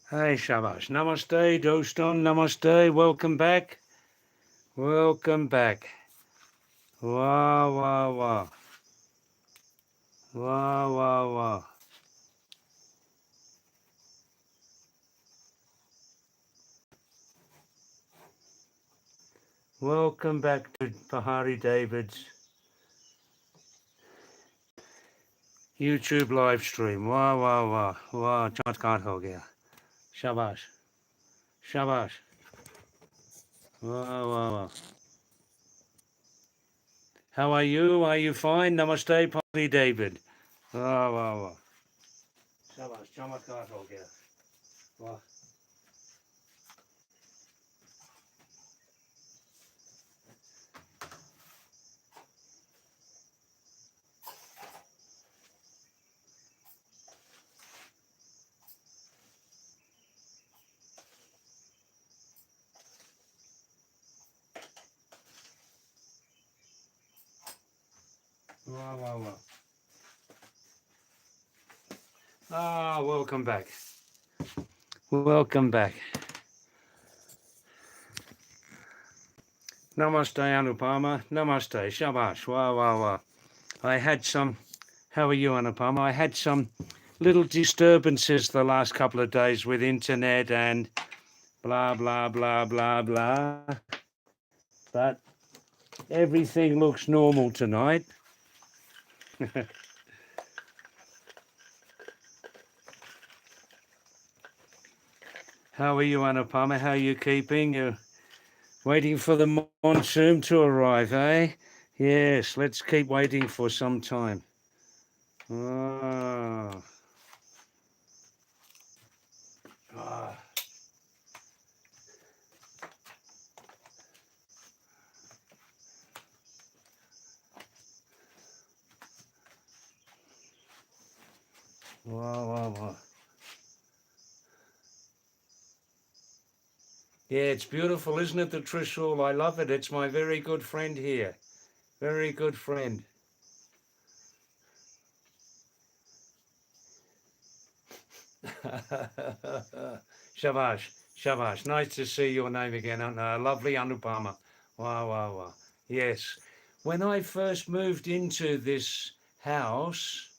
Hey, Shabash. Namaste, Doston. Namaste. Welcome back. Welcome back. Wow, wow, wow. Wow, wow, wow. Welcome back to Pahadi David's YouTube live stream. Wow, wow, wow. Wow, चमत्कार हो गया. Shabash. Shabash. Wow, wow, wow. How are you? Are you fine? Namaste, Pahadi David. Wow, wow, wow. Shabash. चमत्कार हो गया. Wow. Wow, wow, wow. Ah, welcome back. Welcome back. Namaste, Anupama. Namaste. Shabash. Wow, wow, wow. I had some. How are you, Anupama? I had some little disturbances the last couple of days with internet and blah, blah, blah, blah, blah. But everything looks normal tonight. How are you, Anupama? How are you keeping? You're waiting for the monsoon to arrive, eh? Yes, let's keep waiting for some time. Ah. Ah. Wow, wow, wow. Yeah, it's beautiful, isn't it, the Trishul? I love it. It's my very good friend here. Very good friend. Shabash, Shabash. Nice to see your name again. Lovely Anupama. Wow, wow, wow. Yes. When I first moved into this house,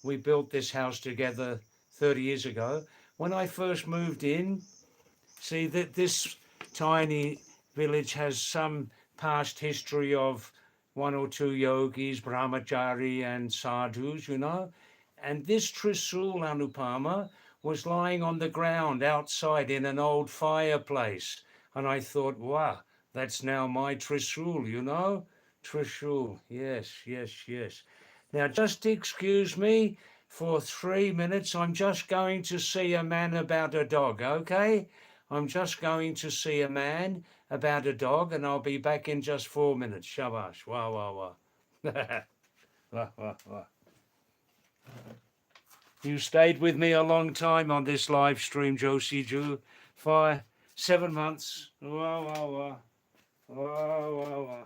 we built this house together 30 years ago. When I first moved in, see that this tiny village has some past history of one or two yogis, brahmachari, and sadhus, And this Trisul Anupama was lying on the ground outside in an old fireplace. And I thought, wow, that's now my Trisul. Trisul, yes, yes, yes. Now, just excuse me for 3 minutes. I'm just going to see a man about a dog, okay? I'm just going to see a man about a dog, and I'll be back in just 4 minutes. Shabash. Wow, wow, wow. Wah, wah, wah. You stayed with me a long time on this live stream, Josie Jew. 7 months. Wow, wow, wow. Wow, wow, wow.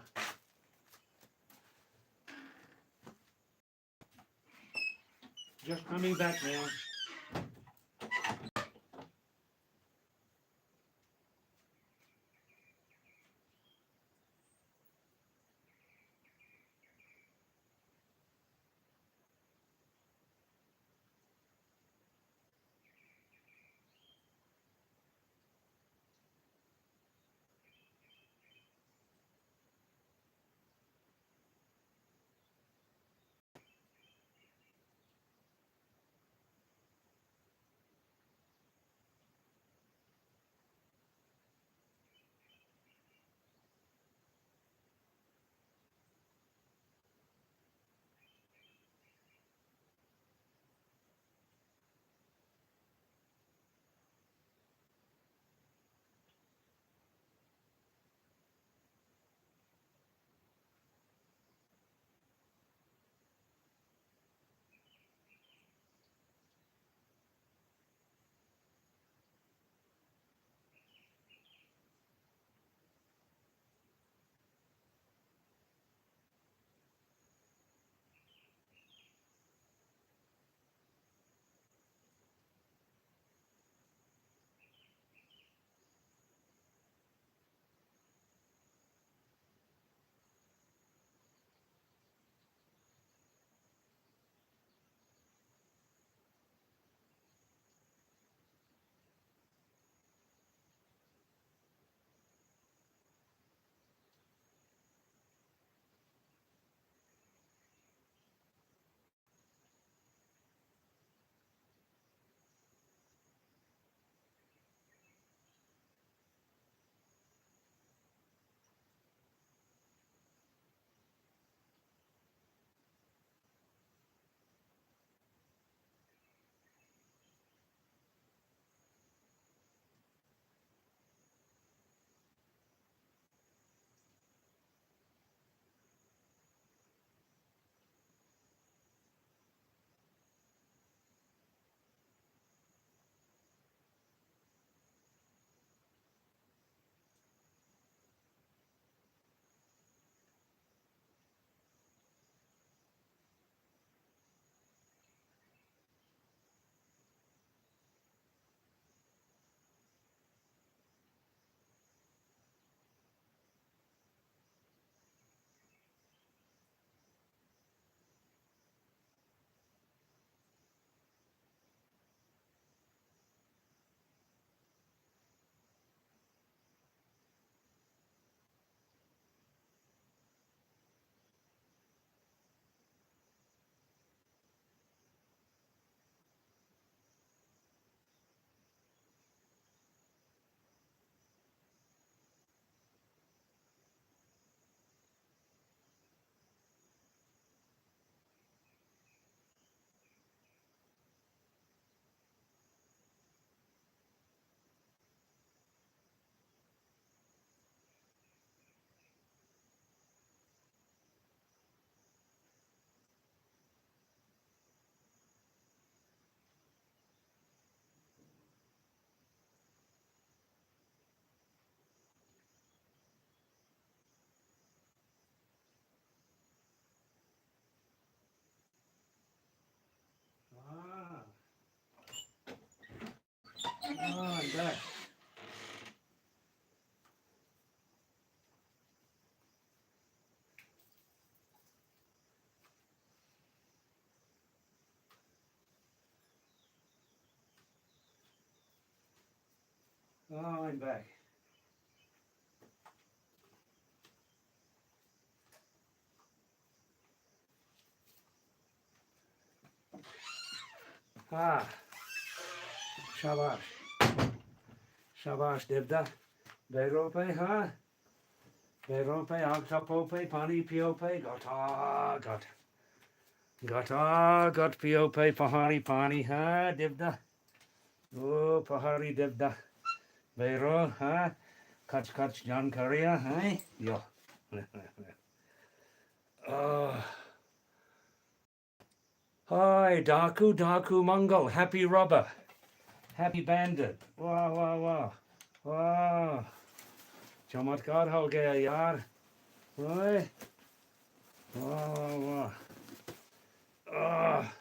Just coming back now. Oh, I'm back. Oh, I'm back. Ah, shabash. Shabash, Devda. Berope, ha? Berope, agtapope, pani piope, gata, got. Gata, got piope, pahari, pani, ha, Devda. Oh, pahari, Devda. Bero, ha? Kach, John Korea, hey? Yo. Oh. Hi, Daku Mongol, happy robber, happy bandit. Wow, wow, wow. Wow. चमत्कार हो गया यार. ओए. Wow, wow, wow. Oh.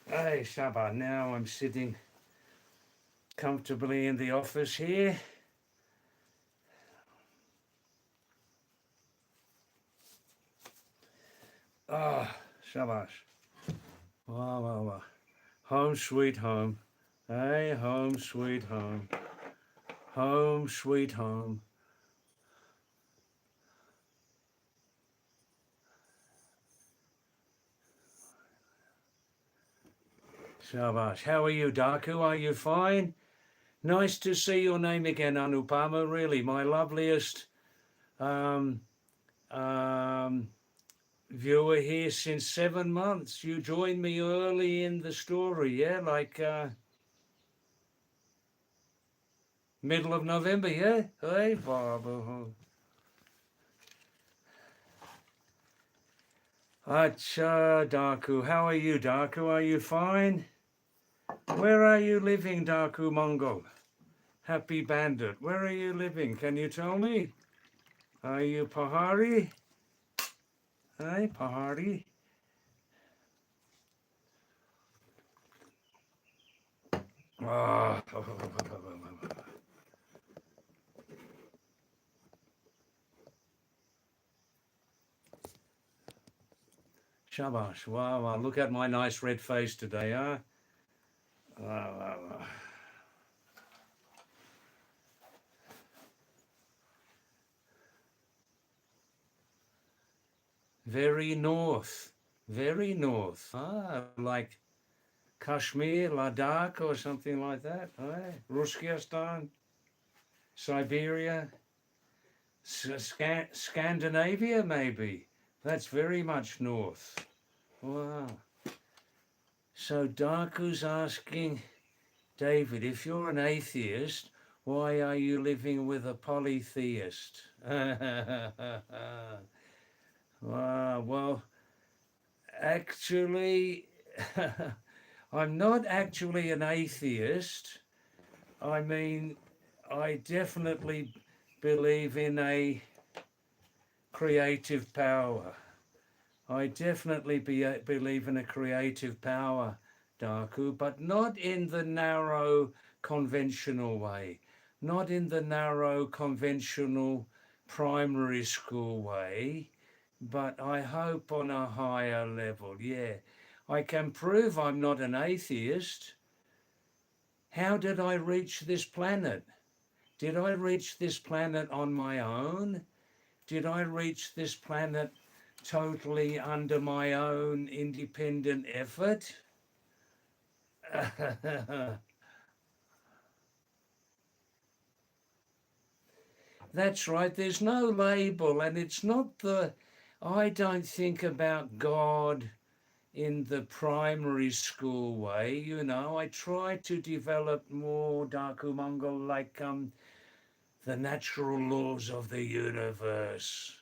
Hey, Shabbat. Now I'm sitting comfortably in the office here. Oh, Shabash. Wow, wow, wow. Home sweet home. Hey, home sweet home. Home sweet home. Shabash. How are you, Daku? Are you fine? Nice to see your name again, Anupama. Really, my loveliest um, um, viewer here since 7 months. You joined me early in the story, yeah? Like middle of November, yeah? Hey, Baba. Acha, Daku. How are you, Daku? Are you fine? Where are you living, Daku Mongol? Happy Bandit. Where are you living? Can you tell me? Are you Pahari? Hey, Pahari. Ah. Shabash. Wow, wow. Look at my nice red face today, huh? Wow, wow, wow. Very north. Very north. Ah, like Kashmir, Ladakh, or something like that. Eh? Ruskistan, Siberia, Scandinavia, maybe. That's very much north. Wow. So Darku's asking, David, if you're an atheist, why are you living with a polytheist? Wow, well, actually, I'm not actually an atheist. I mean, I definitely believe in a creative power. I definitely believe in a creative power, Daku, but not in the narrow conventional way, not in the narrow conventional primary school way, but I hope on a higher level. Yeah, I can prove I'm not an atheist. How did I reach this planet? Did I reach this planet on my own? Did I reach this planet totally under my own independent effort? That's right, there's no label, and it's not I don't think about God in the primary school way, you know. I try to develop more Daku Mongol like the natural laws of the universe.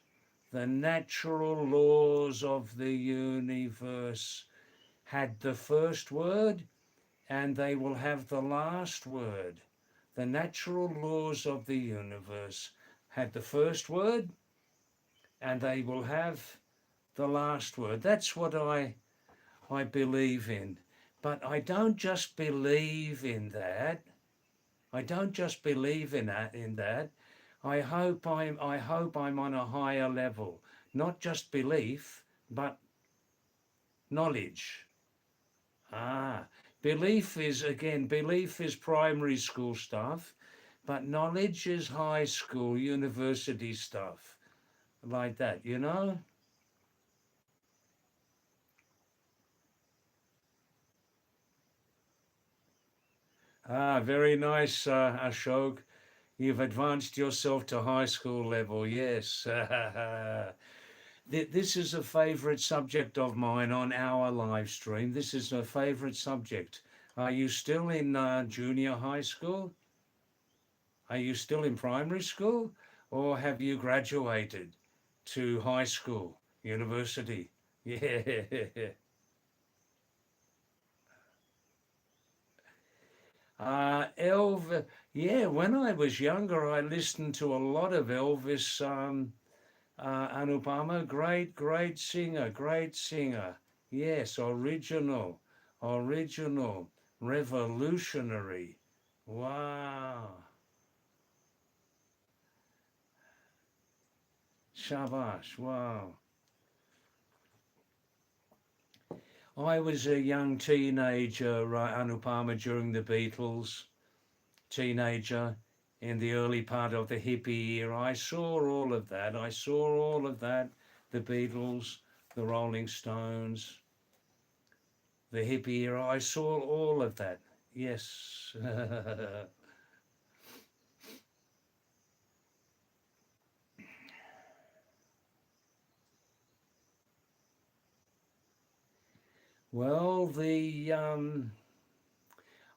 The natural laws of the universe had the first word and they will have the last word. The natural laws of the universe had the first word and they will have the last word. That's what I believe in. But I don't just believe in that. I don't just believe in that. I hope I'm on a higher level. Not just belief, but knowledge. Ah, belief is primary school stuff, but knowledge is high school, university stuff. Like that, you know? Ah, very nice, Ashok. You've advanced yourself to high school level, yes. This is a favorite subject of mine on our live stream. This is a favorite subject. Are you still in junior high school? Are you still in primary school? Or have you graduated to high school, university? Yeah. Yeah, when I was younger, I listened to a lot of Elvis. Anupama, great singer, great singer. Yes, original, revolutionary. Wow. Shabash, wow. I was a young teenager, Anupama, during the Beatles, teenager in the early part of the hippie era. I saw all of that. I saw all of that. The Beatles, the Rolling Stones, the hippie era. I saw all of that. Yes. Well,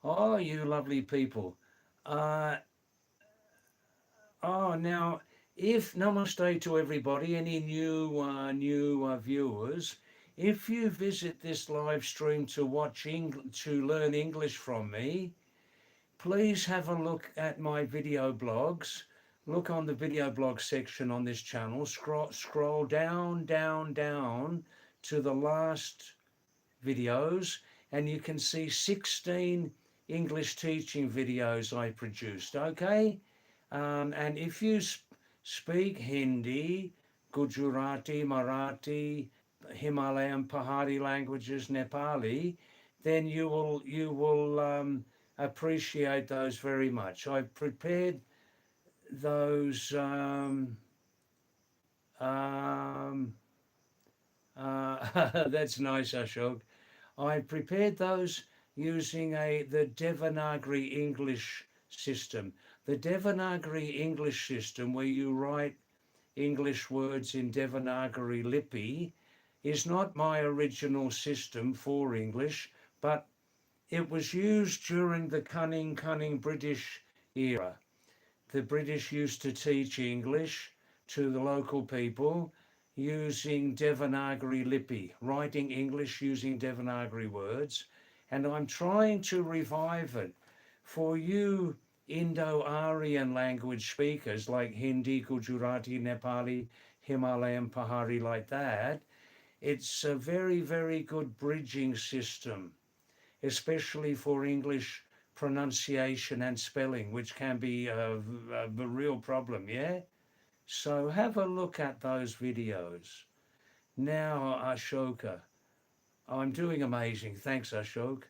oh, you lovely people. Uh, now, if namaste to everybody, any new viewers, if you visit this live stream to to learn English from me, please have a look at my video blogs. Look on the video blog section on this channel. Scroll down to the last videos, and you can see 16 English teaching videos I produced. Okay, and if you speak Hindi, Gujarati, Marathi, Himalayan Pahadi languages, Nepali, then you will appreciate those very much. I've prepared those. Um, that's nice, Ashok. I prepared those using the Devanagari English system. The Devanagari English system, where you write English words in Devanagari Lipi, is not my original system for English, but it was used during the cunning British era. The British used to teach English to the local people using Devanagari Lipi, writing English using Devanagari words, and I'm trying to revive it for you Indo-Aryan language speakers like Hindi, Gujarati, Nepali, Himalayan, Pahari, like that. It's a very good bridging system, especially for English pronunciation and spelling, which can be a real problem, yeah? So have a look at those videos. Now, Ashoka, I'm doing amazing. Thanks, Ashok.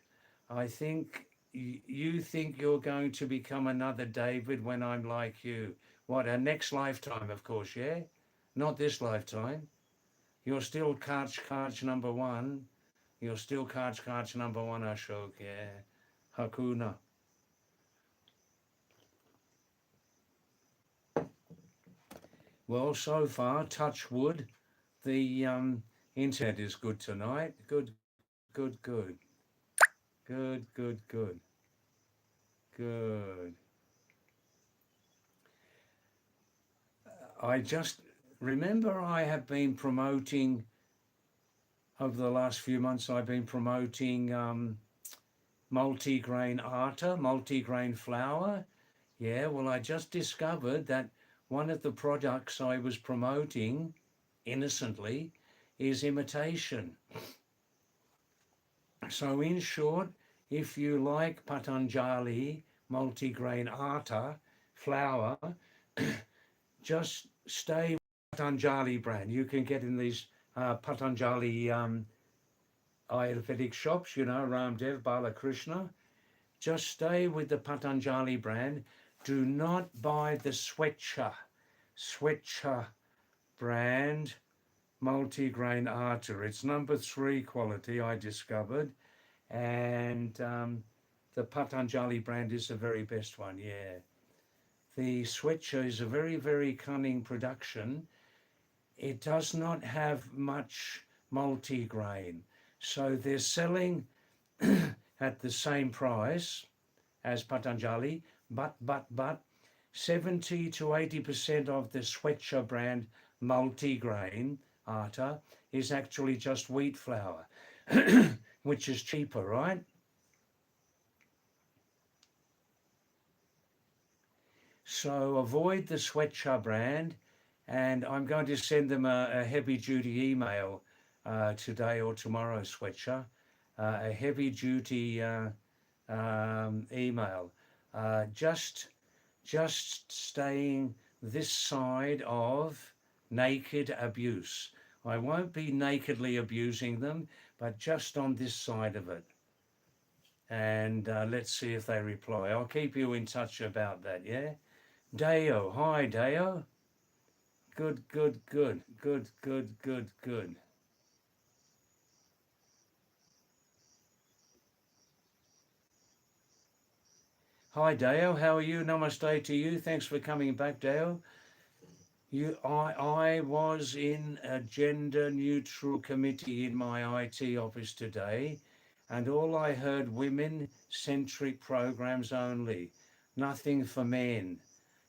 I think you think you're going to become another David when I'm like you. What, a next lifetime, of course, yeah? Not this lifetime. You're still Karch number one. You're still Karch number one, Ashok, yeah. Hakuna. Well, so far, touch wood, the internet is good tonight. Good. Good. Good. I just remember I have been promoting over the last few months. I've been promoting multi-grain atta, multi-grain flour. Yeah, well, I just discovered that one of the products I was promoting innocently is imitation. So in short, if you like Patanjali multigrain atta, flour, just stay with Patanjali brand. You can get in these Patanjali Ayurvedic shops, you know, Ramdev, Balakrishna. Just stay with the Patanjali brand. Do not buy the Swecha brand multigrain atta. It's number 3 quality, I discovered. And the Patanjali brand is the very best one, yeah. The Swecha is a very, very cunning production. It does not have much multigrain. So they're selling at the same price as Patanjali, but 70 to 80% of the Swecha brand multigrain atta is actually just wheat flour, which is cheaper, right? So avoid the Swecha brand, and I'm going to send them a heavy duty email today or tomorrow, Swecha, a heavy duty email. Just staying this side of naked abuse. I won't be nakedly abusing them, but just on this side of it. And let's see if they reply. I'll keep you in touch about that, yeah? Deo, hi Deo. Good, good, good, good, good, good, good. Hi Deo, how are you? Namaste to you. Thanks for coming back, Deo. I was in a gender neutral committee in my IT office today, and all I heard women centric programs only, nothing for men.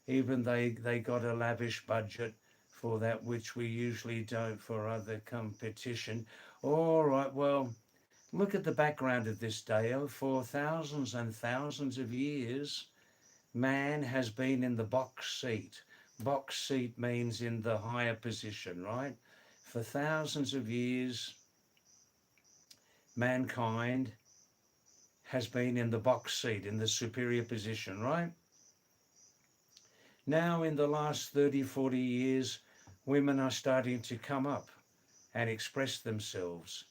Even they got a lavish budget for that, which we usually don't for other competition. All right, well, look at the background of this, Dale. For thousands and thousands of years, man has been in the box seat. Box seat means in the higher position, right? For thousands of years, mankind has been in the box seat, in the superior position, right? Now, in the last 30, 40 years, women are starting to come up and express themselves.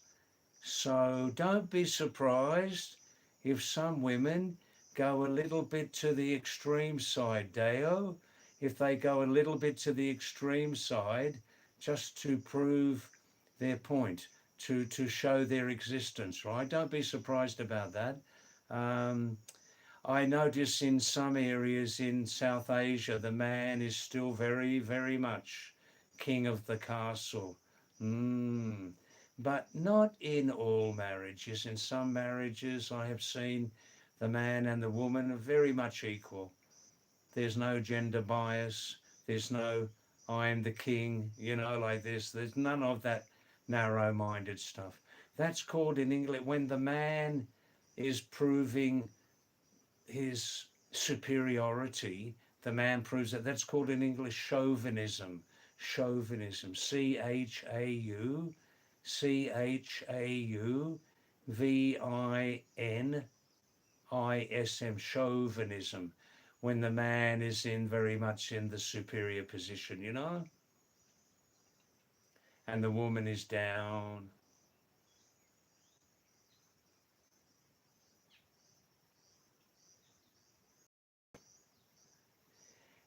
So don't be surprised if some women go a little bit to the extreme side, Deo, if they go a little bit to the extreme side just to prove their point, to show their existence, right? Don't be surprised about that. I notice in some areas in South Asia, the man is still very, very much king of the castle. But not in all marriages. In some marriages, I have seen the man and the woman are very much equal. There's no gender bias. There's no, I am the king, you know, like this. There's none of that narrow-minded stuff. That's called in English, when the man is proving his superiority, the man proves that. That's called in English chauvinism. Chauvinism. Chauvinism. Chauvinism. When the man is in very much in the superior position, you know, and the woman is down.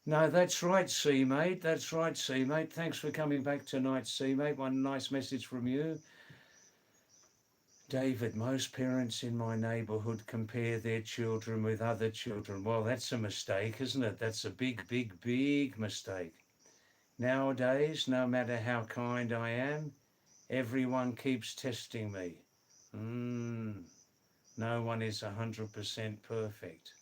No, that's right, C-mate. That's right, C-mate. Thanks for coming back tonight, C-mate. One nice message from you. David, most parents in my neighbourhood compare their children with other children. Well, that's a mistake, isn't it? That's a big, big, big mistake. Nowadays, no matter how kind I am, everyone keeps testing me. No one is 100% perfect.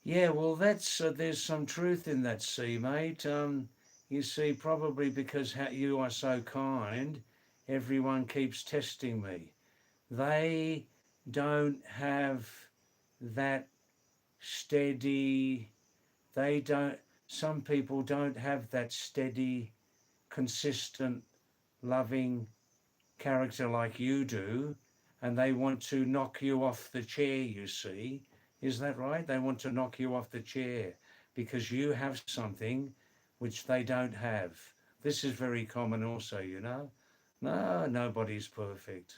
Yeah, well, that's there's some truth in that, C, mate. You see, probably because you are so kind, everyone keeps testing me. They don't have that steady, some people don't have that steady, consistent loving character like you do, and they want to knock you off the chair, you see. Is that right? They want to knock you off the chair because you have something which they don't have. This is very common also, you know. No, nobody's perfect.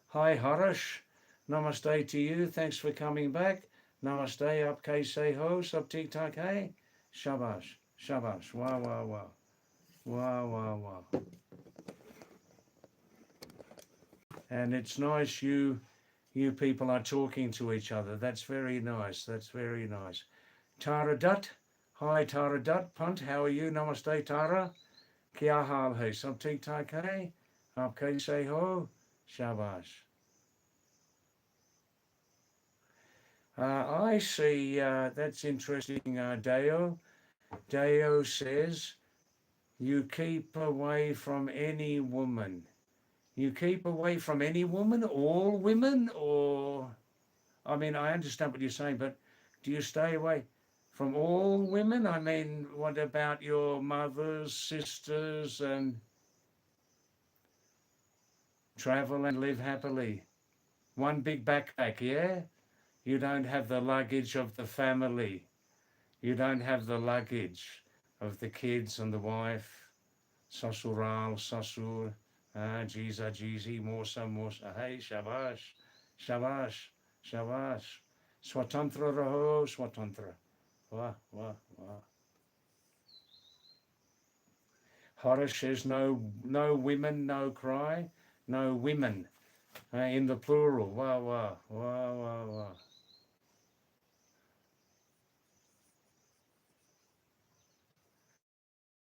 Hi, Harish. Namaste to you. Thanks for coming back. Namaste. Up kaise ho. Sab theek thak hai. Shabash. Shabash. Wow, wow, wow. Wow, wow, wow. And it's nice you people are talking to each other. That's very nice. That's very nice. Tara Dutt. Hi, Tara Dutt. Punt. How are you? Namaste, Tara. Kya hal hai? Sab theek thak hai. Up kaise ho. Shabash. I see, that's interesting, Deo. Deo says, you keep away from any woman. You keep away from any woman, all women, or, I mean, I understand what you're saying, but do you stay away from all women? I mean, what about your mothers, sisters, and travel and live happily? One big backpack, yeah? You don't have the luggage of the family. You don't have the luggage of the kids and the wife. Sasural, Sasur, Jiza, Jizi, Morsa, Morsa. Hey, Shabash, Shabash, Shabash. Swatantra Raho, Swatantra. Wah, wah, wah. Harish says no women, no cry, no women. In the plural. Wah, wah, wah, wah, wah.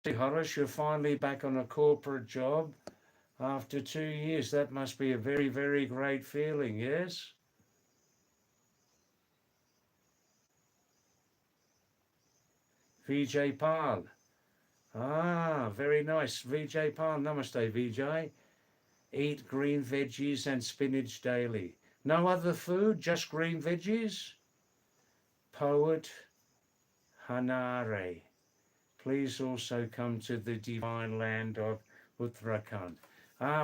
Harish, you're finally back on a corporate job after 2 years. That must be a very, very great feeling, yes? Vijay Pal. Ah, very nice. Vijay Pal. Namaste, Vijay. Eat green veggies and spinach daily. No other food, just green veggies? Poet Hanare. Please also come to the divine land of Uttarakhand.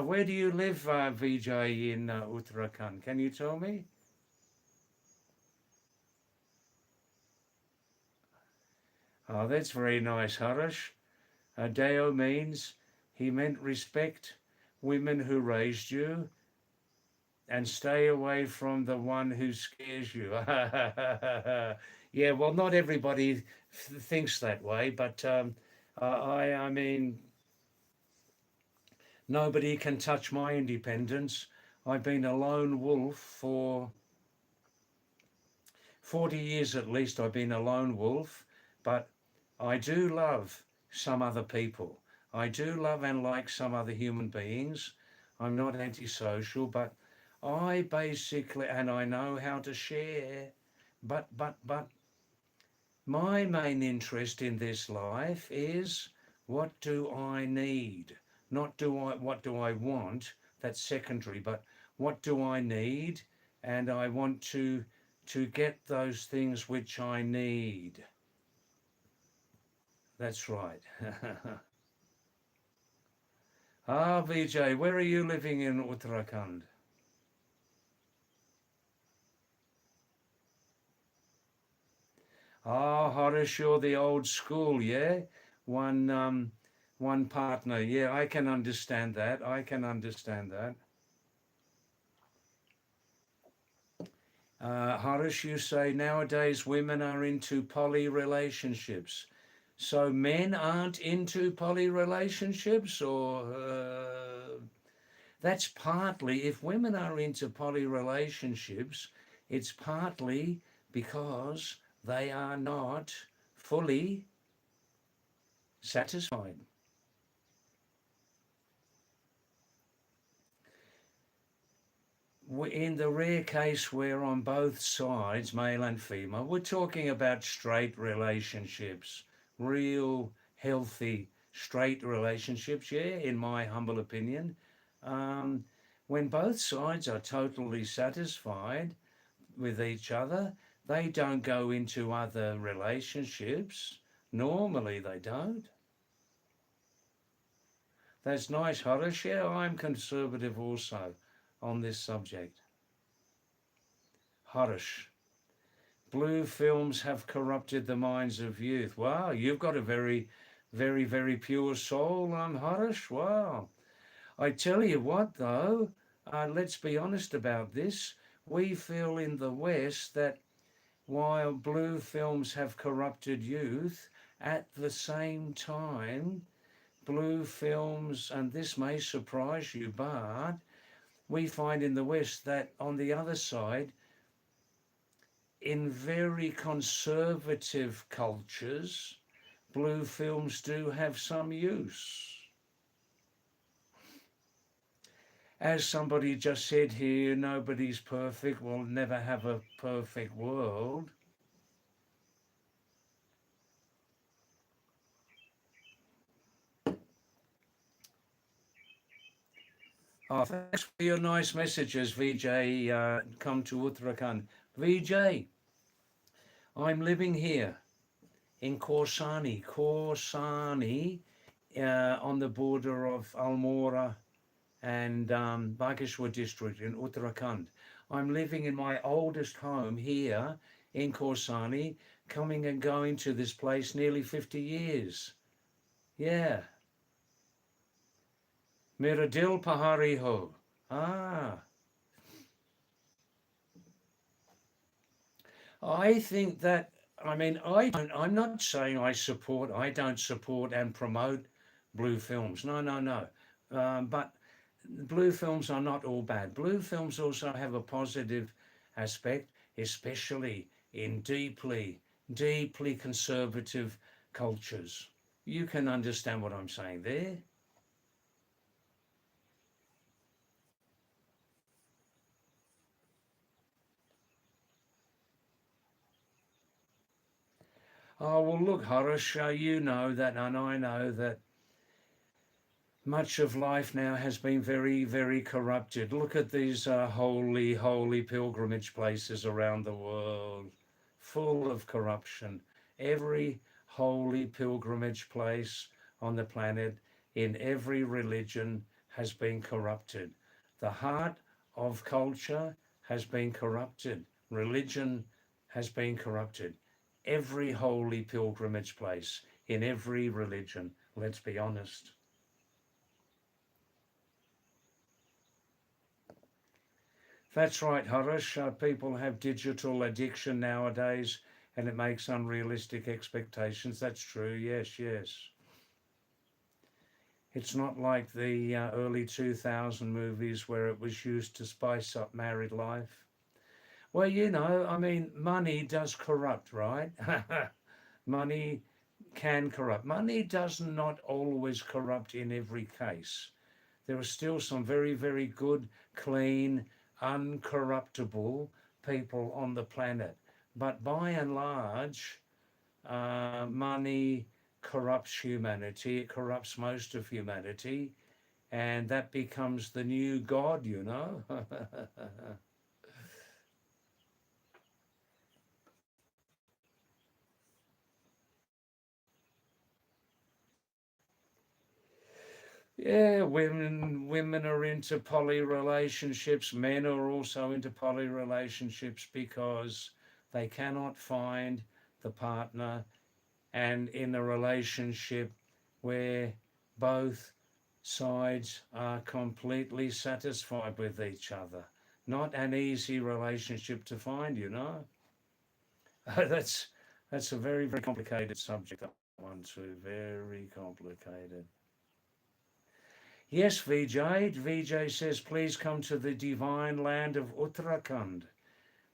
Where do you live, Vijay, in Uttarakhand? Can you tell me? Oh, that's very nice, Harish. Deo means he meant respect women who raised you and stay away from the one who scares you. Yeah, well, not everybody thinks that way, but I mean, nobody can touch my independence. I've been a lone wolf for 40 years at least. I've been a lone wolf, but I do love some other people. I do love and like some other human beings. I'm not antisocial, but I basically, and I know how to share, but my main interest in this life is what do I need? Not what do I want? That's secondary, but what do I need? And I want to get those things which I need. That's right. Vijay, where are you living in Uttarakhand? Harish, you're the old school, yeah? One partner. Yeah, I can understand that. I can understand that. Harish, you say nowadays women are into poly relationships. So men aren't into poly relationships, or that's partly, if women are into poly relationships, it's partly because they are not fully satisfied. In the rare case where on both sides, male and female, we're talking about straight relationships, real healthy straight relationships, yeah, in my humble opinion. Um, when both sides are totally satisfied with each other, they don't go into other relationships. Normally, they don't. That's nice, Harish. Yeah, I'm conservative also on this subject. Harish. Blue films have corrupted the minds of youth. Wow, you've got a very, very, very pure soul, Harish. Wow. I tell you what, though, let's be honest about this. We feel in the West that while blue films have corrupted youth, at the same time, blue films, and this may surprise you, but we find in the West that on the other side, in very conservative cultures, blue films do have some use. As somebody just said here, nobody's perfect, we'll never have a perfect world. Oh, thanks for your nice messages, VJ. Come to Uttarakhand. VJ, I'm living here in Korsani, on the border of Almora and Bageshwar district in Uttarakhand. I'm living in my oldest home here in Korsani, coming and going to this place nearly 50 years. Yeah. Mera dil pahari ho. Ah. I think that, I mean, I'm not saying I don't support and promote blue films. No, no, no. But blue films are not all bad. Blue films also have a positive aspect, especially in deeply, deeply conservative cultures. You can understand what I'm saying there. Oh, well, look, Harish, you know that, and I know that much of life now has been very, very corrupted. Look at these holy, holy pilgrimage places around the world, full of corruption. Every holy pilgrimage place on the planet, in every religion, has been corrupted. The heart of culture has been corrupted. Religion has been corrupted. Every holy pilgrimage place in every religion, let's be honest. That's right, Harish. People have digital addiction nowadays and it makes unrealistic expectations. That's true. Yes, yes. It's not like the early 2000 movies where it was used to spice up married life. Well, I mean, money does corrupt, right? Money can corrupt. Money does not always corrupt in every case. There are still some very, very good, clean, uncorruptible people on the planet. But by and large, money corrupts humanity. It corrupts most of humanity. And that becomes the new God. Yeah, women are into poly relationships. Men are also into poly relationships because they cannot find the partner and in a relationship where both sides are completely satisfied with each other. Not an easy relationship to find. that's that's a very, very complicated subject, that one too. Very complicated. Yes, VJ. VJ says, please come to the divine land of Uttarakhand.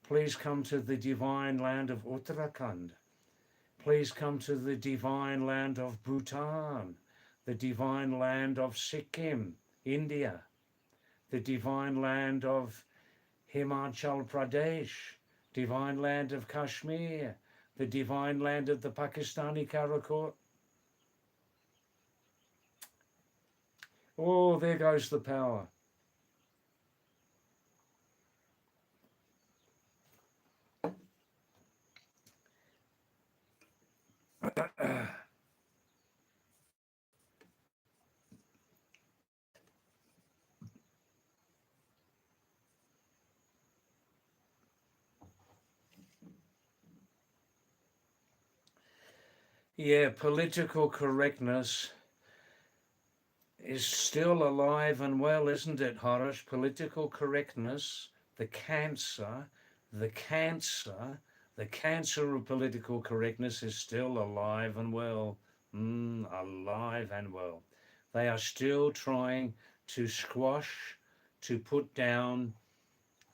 Please come to the divine land of Uttarakhand. Please come to the divine land of Bhutan, the divine land of Sikkim, India, the divine land of Himachal Pradesh, divine land of Kashmir, the divine land of the Pakistani Karakoram. Oh, there goes the power. Yeah, political correctness is still alive and well, isn't it, Horace? Political correctness, the cancer, the cancer, the cancer of political correctness is still alive and well. Alive and well. They are still trying to squash, to put down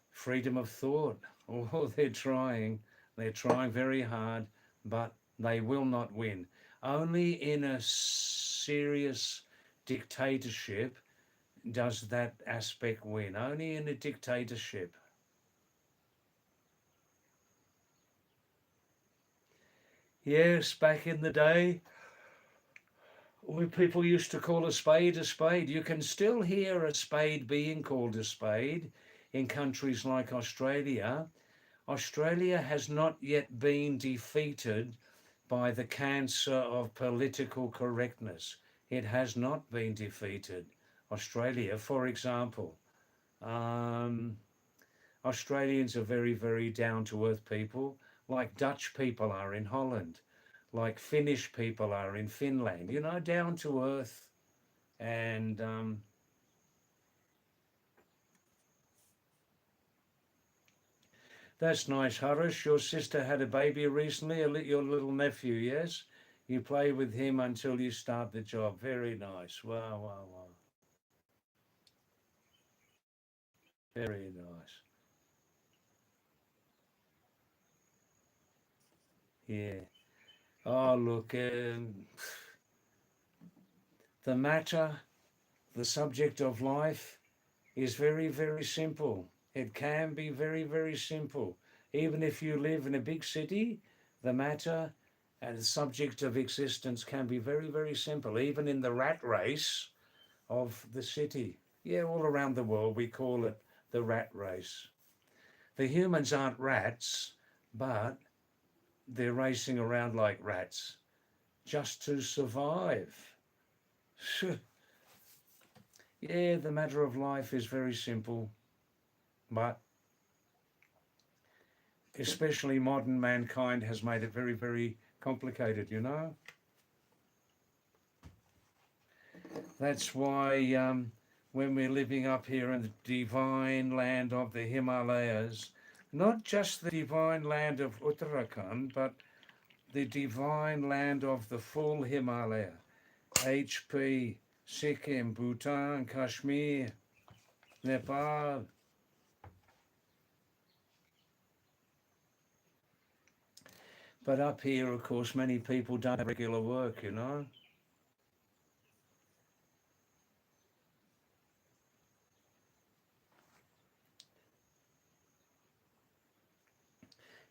freedom of thought. Oh, they're trying very hard, but they will not win. Only in a serious dictatorship does that aspect win. Only in a dictatorship. Yes, back in the day, when people used to call a spade a spade, you can still hear a spade being called a spade in countries like Australia. Australia has not yet been defeated by the cancer of political correctness. It has not been defeated. Australia, for example, um, Australians are very, very down to earth people, like Dutch people are in Holland, like Finnish people are in Finland, down to earth. And that's nice, Harish. Your sister had a baby recently, your little nephew, yes? You play with him until you start the job. Very nice. Wow, wow, wow. Very nice. Yeah. Oh, look, the matter, the subject of life is very, very simple. It can be very, very simple. Even if you live in a big city, the matter and the subject of existence can be very, very simple. Even in the rat race of the city. Yeah, all around the world, we call it the rat race. The humans aren't rats, but they're racing around like rats just to survive. Yeah, the matter of life is very simple, but especially modern mankind has made it very, very complicated. That's why when we're living up here in the divine land of the Himalayas, not just the divine land of Uttarakhand, but the divine land of the full Himalaya, HP, Sikkim, Bhutan, Kashmir, Nepal. But up here, of course, many people don't have regular work.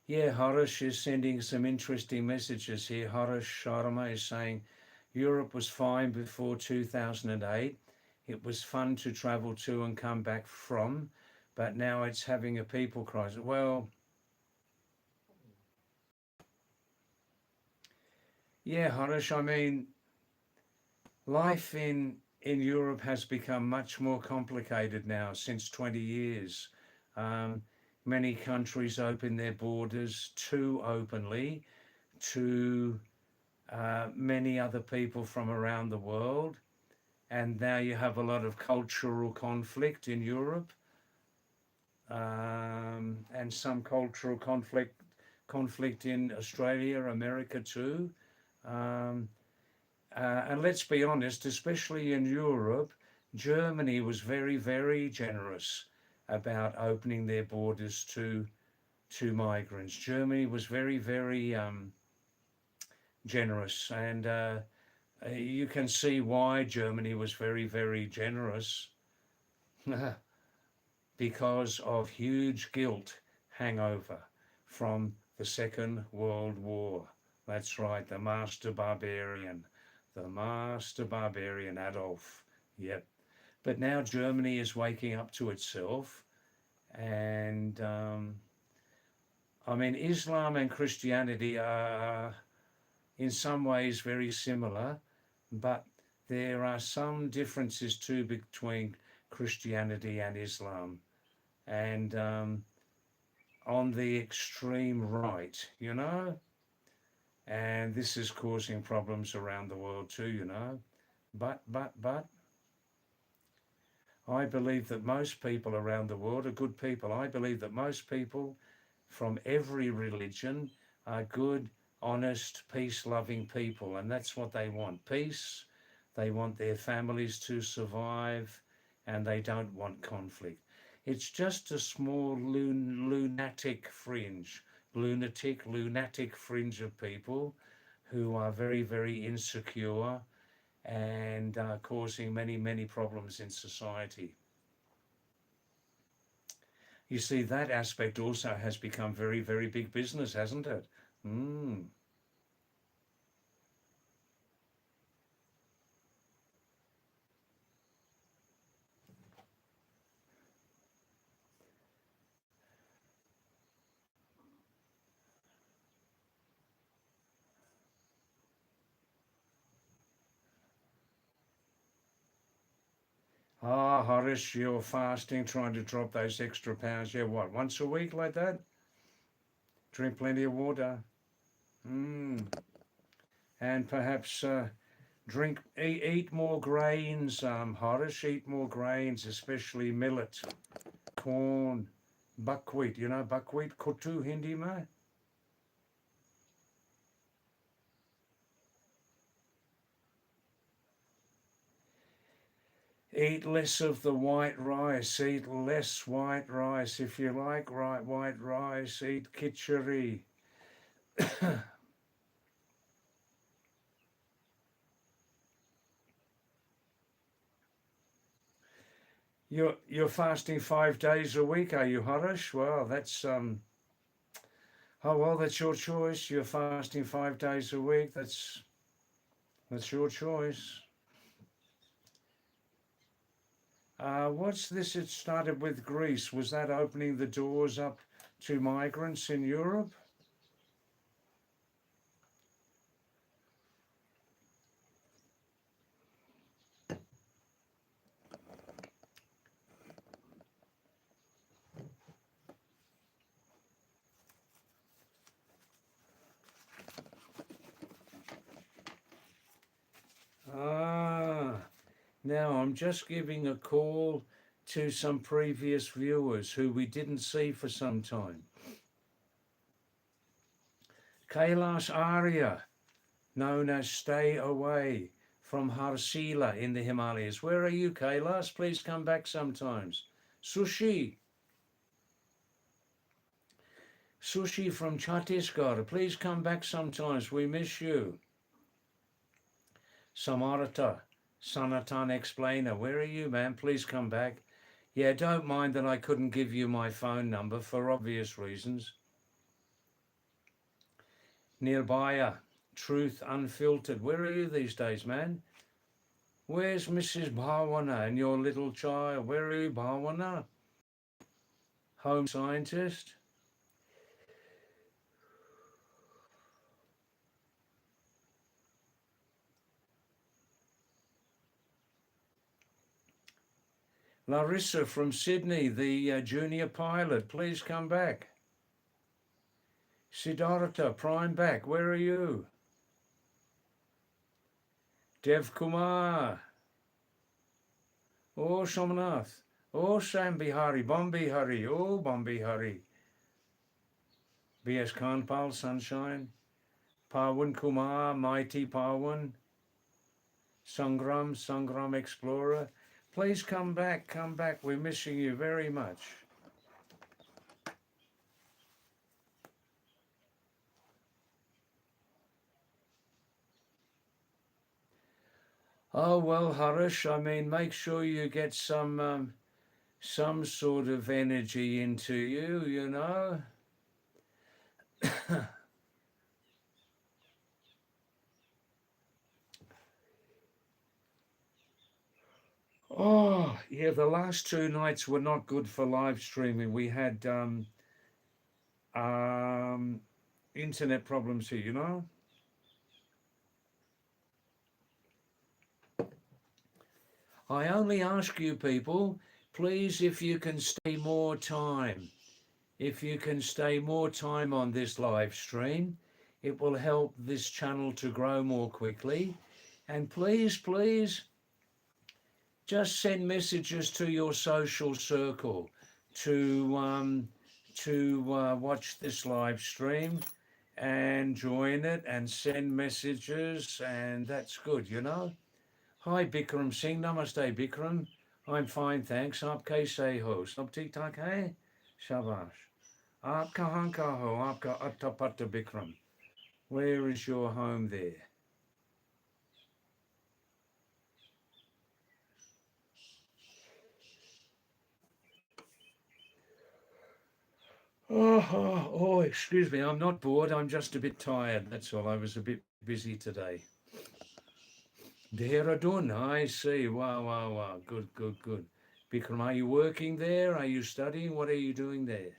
Yeah, Harish is sending some interesting messages here. Harish Sharma is saying Europe was fine before 2008. It was fun to travel to and come back from, but now it's having a people crisis. Well, yeah, Harish, I mean, life in Europe has become much more complicated now since 20 years. Um, Many countries open their borders too openly to many other people from around the world. And now you have a lot of cultural conflict in Europe, and some cultural conflict in Australia, America too. Um, and let's be honest, especially in Europe, Germany was very, very generous about opening their borders to migrants. Germany was very, very generous, and you can see why Germany was very, very generous because of huge guilt hangover from the Second World War. That's right, the master barbarian Adolf. Yep. But now Germany is waking up to itself, and I mean, Islam and Christianity are in some ways very similar, but there are some differences too between Christianity and Islam. And on the extreme right, And this is causing problems around the world too, you know. But I believe that most people around the world are good people. I believe that most people from every religion are good, honest, peace-loving people, and that's what they want. Peace. They want their families to survive, and they don't want conflict. It's just a small lunatic fringe of people who are very, very insecure and causing many, many problems in society. You see, that aspect also has become very, very big business, hasn't it? Mm. Ah, Horace, you're fasting, trying to drop those extra pounds. Yeah, what, once a week like that? Drink plenty of water. Mm. And perhaps eat more grains, Horace, eat more grains, especially millet, corn, buckwheat. You know buckwheat, kutu Hindi mein? Eat less of the white rice. Eat less white rice. If you like white rice, eat khichdi. You're fasting 5 days a week, are you, Harish? Well, that's your choice. You're fasting 5 days a week. That's your choice. What's this? It started with Greece. Was that opening the doors up to migrants in Europe? Ah, now I'm just giving a call to some previous viewers who we didn't see for some time. Kailash Arya, known as Stay Away from Harsila in the Himalayas. Where are you, Kailash? Please come back sometimes. Sushi from Chhattisgarh. Please come back sometimes. We miss you. Samarata, Sanatan Explainer. Where are you, man? Please come back. Yeah, don't mind that I couldn't give you my phone number for obvious reasons. Nirbhaya, Truth Unfiltered. Where are you these days, man? Where's Mrs. Bhawana and your little child? Where are you, Bhawana? Home scientist. Larissa from Sydney, the junior pilot. Please come back. Siddhartha, prime back. Where are you? Dev Kumar. Oh, Somnath. Oh, Sam Bihari. Bombi Hari. Oh, Bombi Hari. B.S. Kanpal, Sunshine. Pawan Kumar, Mighty Pawan. Sangram Explorer. Please come back, come back. We're missing you very much. Oh, well, Harish, I mean, make sure you get some sort of energy into you, you know. Oh, yeah, the last 2 nights were not good for live streaming. We had um, internet problems here, you know. I only ask you people, please, if you can stay more time, if you can stay more time on this live stream, It will help this channel to grow more quickly. And please, please, just send messages to your social circle to watch this live stream and join it and send messages, and that's good, you know. Hi Bikram Singh, namaste Bikram. I'm fine, thanks. Aap kaise ho? Sab theek thak hai? Shabash. Aap kahan ka ho? Aapka atta patta Bikram. Where is your home there? Oh, excuse me. I'm not bored. I'm just a bit tired. That's all. I was a bit busy today. Dehradun, I see. Wow, wow, wow. Good, good, good. Bikram, are you working there? Are you studying? What are you doing there?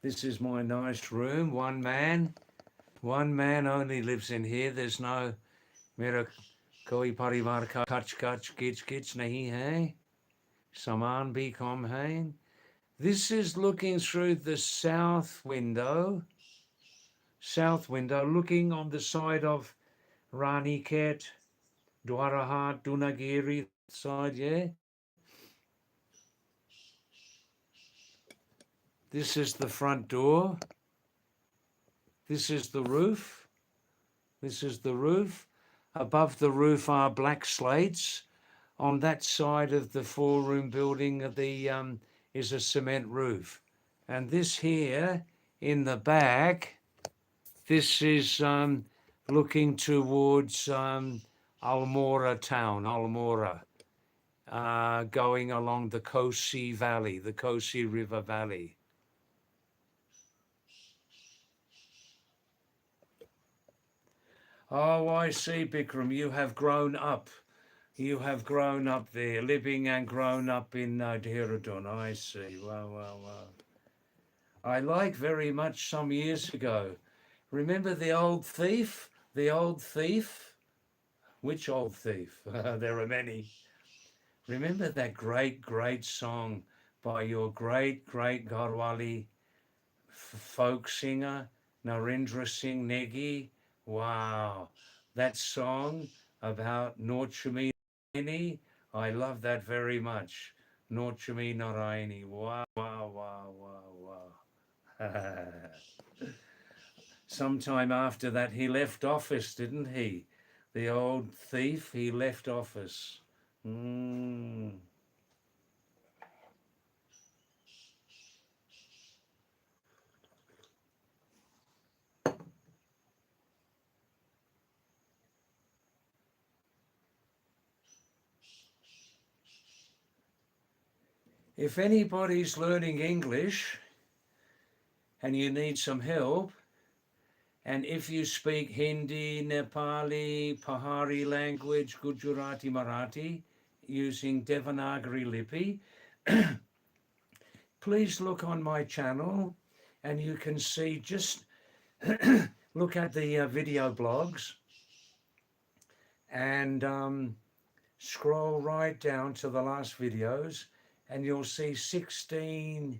This is my nice room. One man only lives in here. There's no मेरा कोई परिवार का खच खच किच किच नहीं है. सामान भी कम है. This is looking through the south window, looking on the side of Raniket, Dwarahat, Dunagiri side, yeah. This is the front door. This is the roof. This is the roof. Above the roof are black slates. On that side of the four-room building, is a cement roof. And this here in the back, this is looking towards Almora town, Almora, going along the Kosi Valley, the Kosi River Valley. Oh, I see, Bikram, you have grown up. You have grown up there, living and grown up in Dehradun. I see. Wow, wow, wow. I like very much some years ago. Remember the old thief? The old thief? Which old thief? There are many. Remember that great, great song by your great, great Garhwali folk singer, Narendra Singh Negi? Wow. That song about Norchami Narayani, I love that very much. Norchami Narayani. Wow, wow, wow, wow, wow. Sometime after that, he left office, didn't he? The old thief, he left office. Mm. If anybody's learning English and you need some help, and if you speak Hindi, Nepali, Pahari language, Gujarati, Marathi, using Devanagari Lipi, please look on my channel and you can see, just look at the video blogs and scroll right down to the last videos and you'll see 16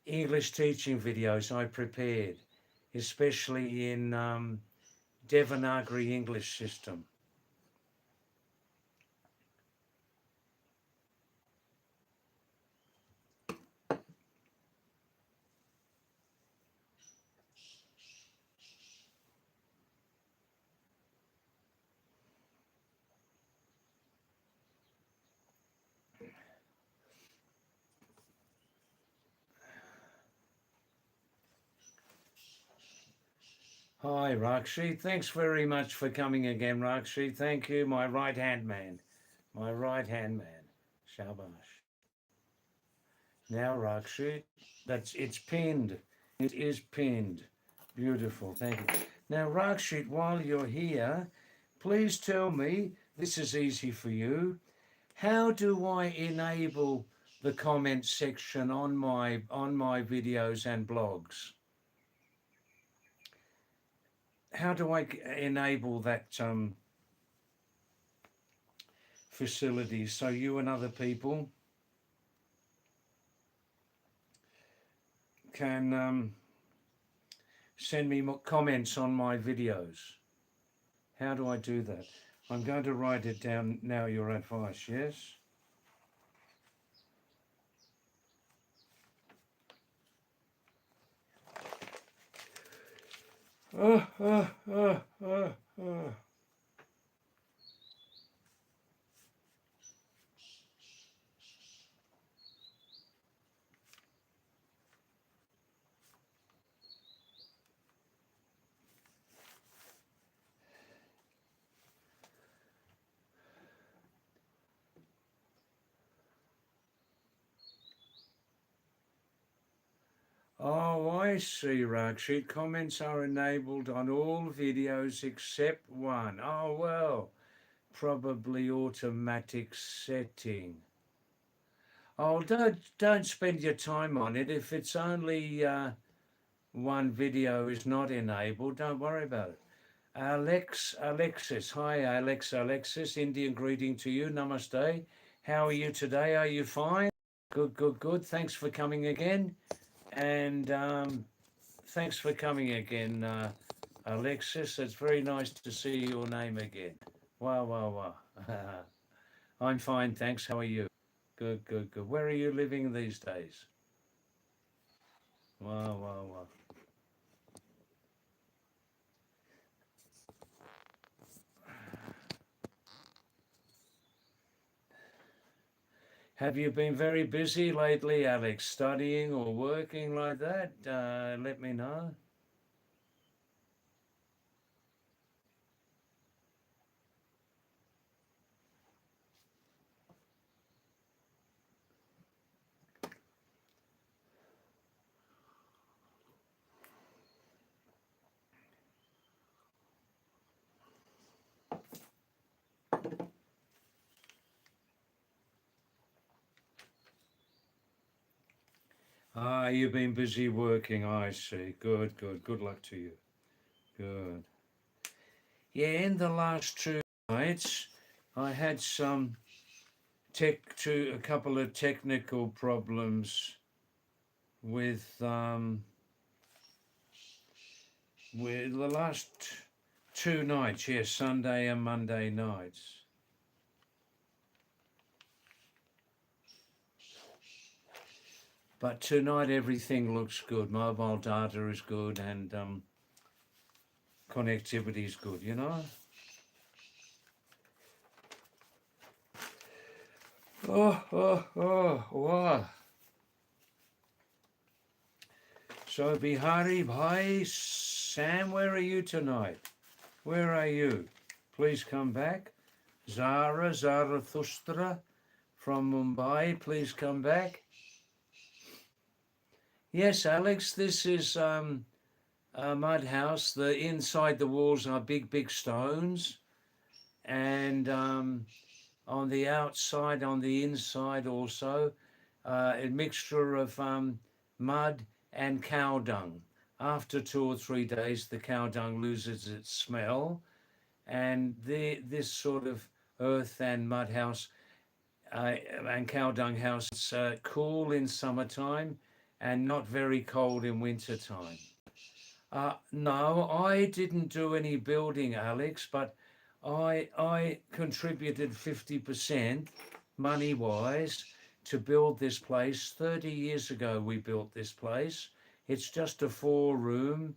English teaching videos I prepared, especially in Devanagari English system. Hi, Rakshi. Thanks very much for coming again, Rakshi. Thank you, my right-hand man. My right-hand man. Shabash. Now, Rakshi, it's pinned. It is pinned. Beautiful. Thank you. Now, Rakshi, while you're here, please tell me, this is easy for you, how do I enable the comment section on my videos and blogs? How do I enable that facility so you and other people can send me comments on my videos. How do I do that? I'm going to write it down now, your advice, yes? Oh. Oh, I see, Rakshit. Comments are enabled on all videos except one. Oh, well, probably automatic setting. Oh, don't spend your time on it. If it's only one video is not enabled, don't worry about it. Alexis. Hi, Alexis. Indian greeting to you. Namaste. How are you today? Are you fine? Good. Thanks for coming again. And thanks for coming again, Alexis. It's very nice to see your name again. Wow. I'm fine, thanks. How are you? Good. Where are you living these days? Wow. Have you been very busy lately, Alex, studying or working like that? Let me know. You've been busy working, I see. Good. Good luck to you. Good. Yeah, in the last 2 nights, I had a couple of technical problems with the last 2 nights. Yes, Sunday and Monday nights. But tonight everything looks good. Mobile data is good and connectivity is good, you know? Wow. So Bihari Bhai, Sam, where are you tonight? Where are you? Please come back. Zarathustra from Mumbai, please come back. Yes, Alex, this is a mud house. The inside the walls are big stones, and on the outside, on the inside also, a mixture of mud and cow dung. After 2 or 3 days, the cow dung loses its smell, and this sort of earth and mud house and cow dung house, it's cool in summertime and not very cold in winter time. No, I didn't do any building, Alex, but I contributed 50% money-wise to build this place. 30 years ago we built this place. It's just a 4-room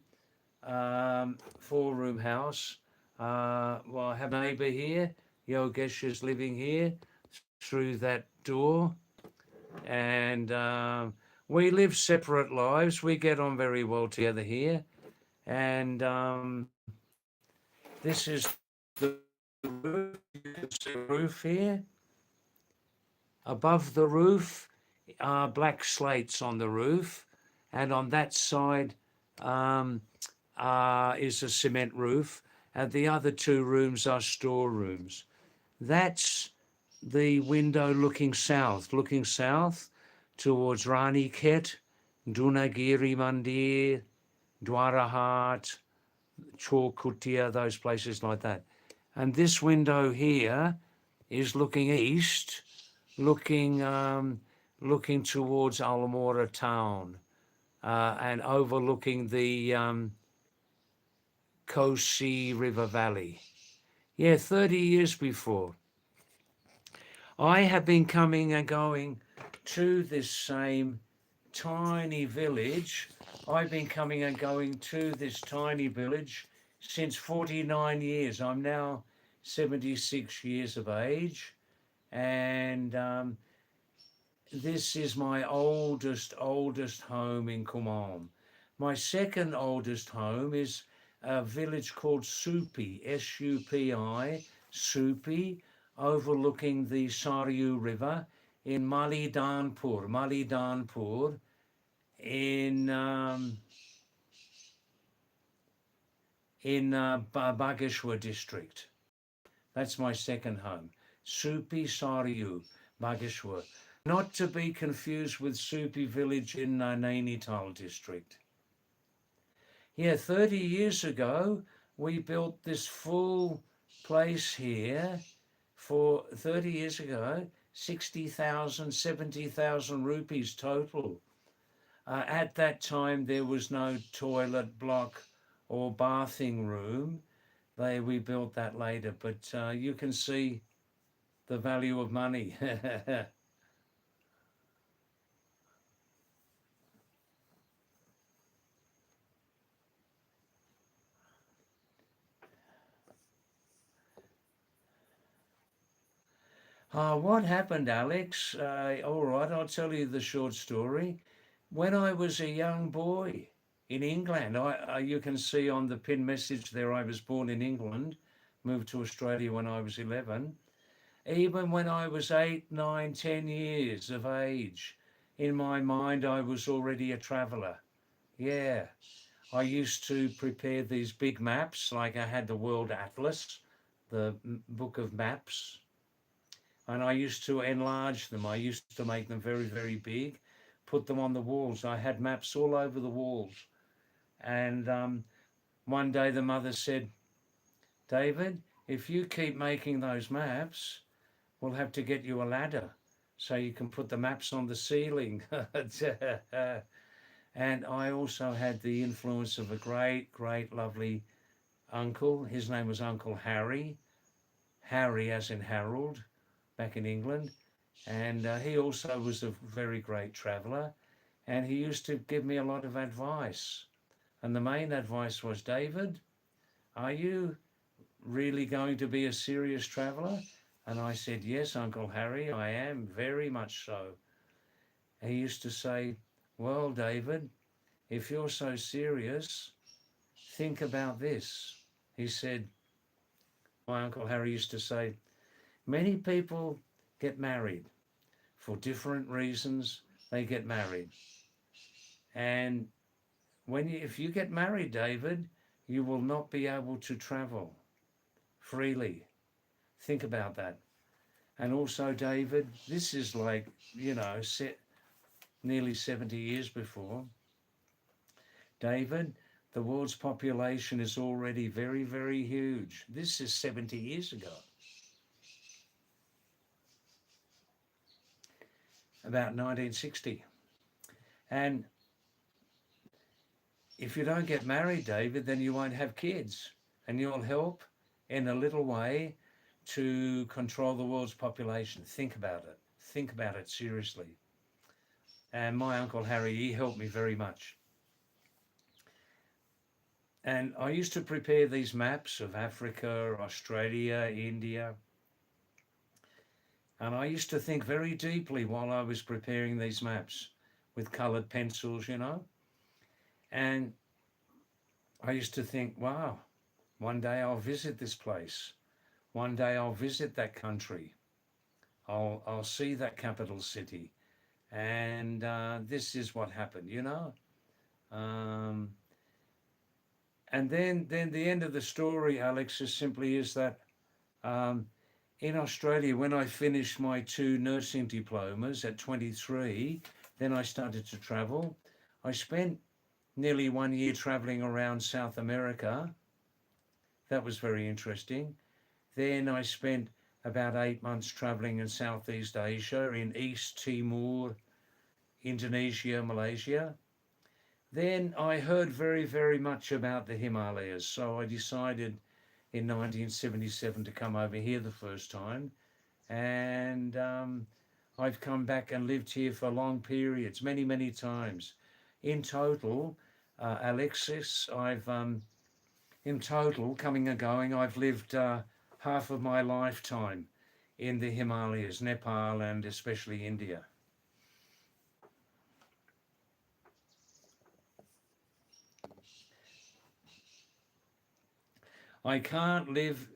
house. Well, I have a neighbor here. Yogesh is living here through that door. And we live separate lives. We get on very well together here. And this is the roof. You can see the roof here. Above the roof are black slates on the roof, and on that side is a cement roof, and the other 2 rooms are storerooms. That's the window looking south towards Raniket, Dunagiri Mandir, Dwarahat, Chorkutia, those places like that. And this window here is looking east, looking towards Almora town. and overlooking the Kosi River Valley. Yeah, 30 years before. I have been coming and going to this same tiny village. I've been coming and going to this tiny village since 49 years. I'm now 76 years of age, and this is my oldest home in Kumam. My second oldest home is a village called Supi, S-U-P-I, Supi, overlooking the Saryu River in Malidanpur, in Bageshwar district. That's my second home. Supi Saryu, Bageshwar. Not to be confused with Supi village in Nainital district. Yeah, 30 years ago, we built this full place here for 30 years ago, 60,000, 70,000 rupees total. At that time, there was no toilet block or bathing room. We built that later, but you can see the value of money. What happened, Alex? All right, I'll tell you the short story. When I was a young boy in England, you can see on the pin message there, I was born in England, moved to Australia when I was 11. Even when I was 8, 9, 10 years of age, in my mind, I was already a traveller. Yeah, I used to prepare these big maps, like I had the World Atlas, the book of maps, and I used to enlarge them. I used to make them very, very big, put them on the walls. I had maps all over the walls. And one day the mother said, David, if you keep making those maps, we'll have to get you a ladder so you can put the maps on the ceiling. And I also had the influence of a great, great, lovely uncle. His name was Uncle Harry. Harry as in Harold, back in England. And he also was a very great traveller. And he used to give me a lot of advice. And the main advice was, David, are you really going to be a serious traveller? And I said, yes, Uncle Harry, I am, very much so. He used to say, well, David, if you're so serious, think about this. He said, my Uncle Harry used to say, many people get married for different reasons. They get married. And if you get married, David, you will not be able to travel freely. Think about that. And also, David, this is like, nearly 70 years before. David, the world's population is already very, very huge. This is 70 years ago. About 1960. And if you don't get married, David, then you won't have kids. And you'll help in a little way to control the world's population. Think about it. Think about it seriously. And my Uncle Harry, he helped me very much. And I used to prepare these maps of Africa, Australia, India. And I used to think very deeply while I was preparing these maps with coloured pencils, And I used to think, wow, one day I'll visit this place. One day I'll visit that country. I'll see that capital city. And this is what happened, And then the end of the story, Alex, is simply is that in Australia, when I finished my 2 nursing diplomas at 23, then I started to travel. I spent nearly 1 year traveling around South America. That was very interesting. Then I spent about 8 months traveling in Southeast Asia, in East Timor, Indonesia, Malaysia. Then I heard very, very much about the Himalayas, so I decided in 1977 to come over here the first time, and I've come back and lived here for long periods, many, many times. In total, Alexis, I've in total, coming and going, I've lived half of my lifetime in the Himalayas, Nepal, and especially India. I can't live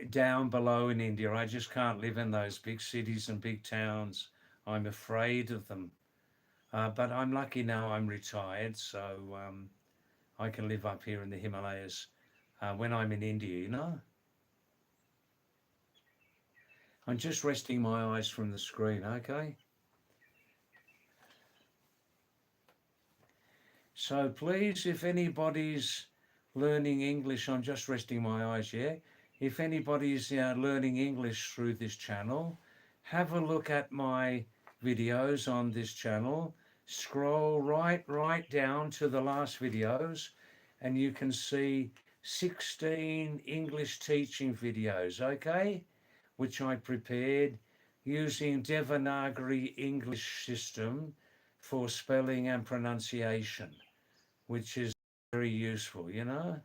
down below in India. I just can't live in those big cities and big towns. I'm afraid of them. But I'm lucky now I'm retired, so I can live up here in the Himalayas when I'm in India, you know. I'm just resting my eyes from the screen, okay? So please, if anybody's learning English, I'm just resting my eyes, yeah? If anybody's learning English through this channel, have a look at my videos on this channel. Scroll right down to the last videos and you can see 16 English teaching videos, okay? Which I prepared using Devanagari English system for spelling and pronunciation, which is very useful, you know.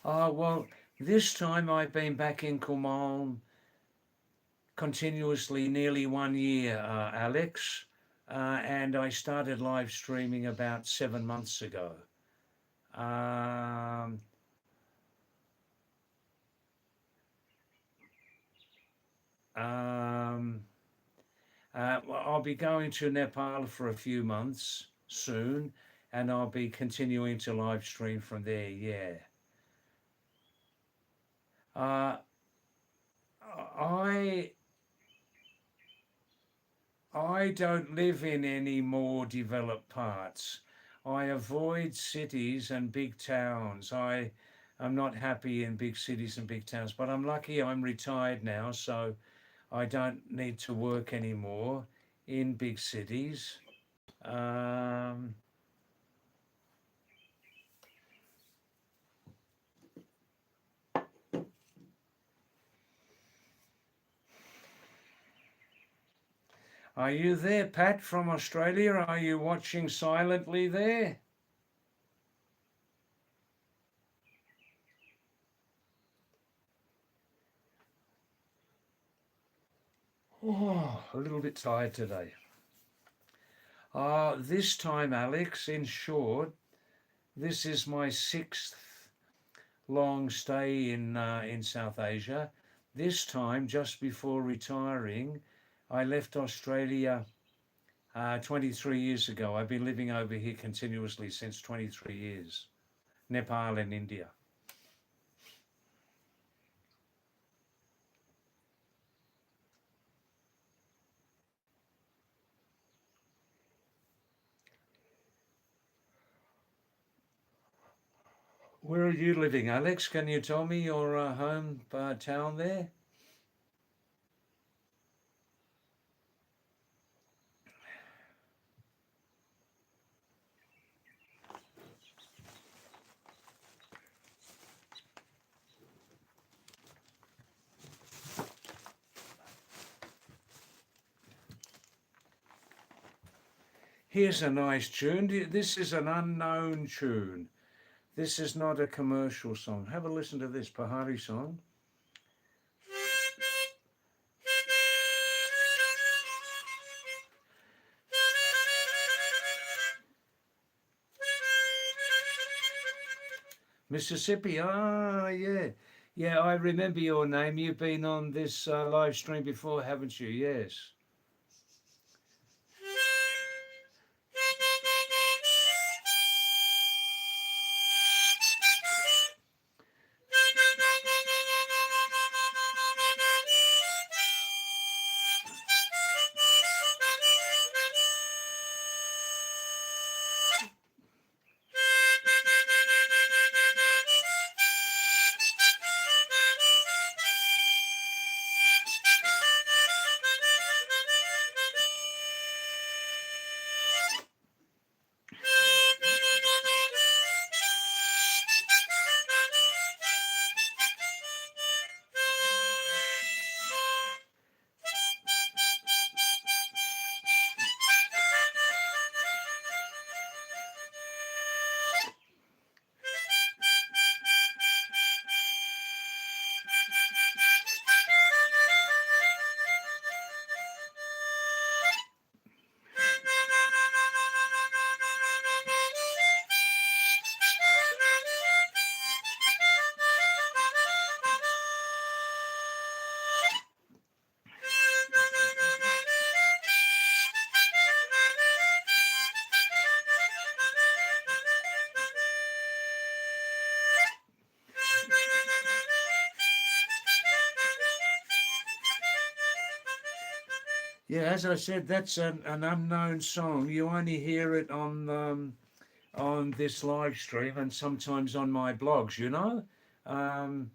Well, this time I've been back in Kumaon continuously nearly 1 year, Alex, and I started live streaming about 7 months ago. Um, um, well, I'll be going to Nepal for a few months soon, and I'll be continuing to live stream from there. Yeah. Uh, I I don't live in any more developed parts. I avoid cities and big towns. I am not happy in big cities and big towns, but I'm lucky I'm retired now, so I don't need to work anymore in big cities. Um, are you there, Pat, from Australia? Are you watching silently there? Oh, a little bit tired today. This time, Alex, in short, this is my sixth long stay in South Asia. This time, just before retiring, I left Australia 23 years ago. I've been living over here continuously since 23 years, Nepal and India. Where are you living, Alex? Can you tell me your home town there? Here's a nice tune. This is an unknown tune. This is not a commercial song. Have a listen to this Pahadi song. Mississippi. Ah, yeah. Yeah, I remember your name. You've been on this live stream before, haven't you? Yes. Yeah, as I said, that's an unknown song. You only hear it on this live stream and sometimes on my blogs. You know. Um,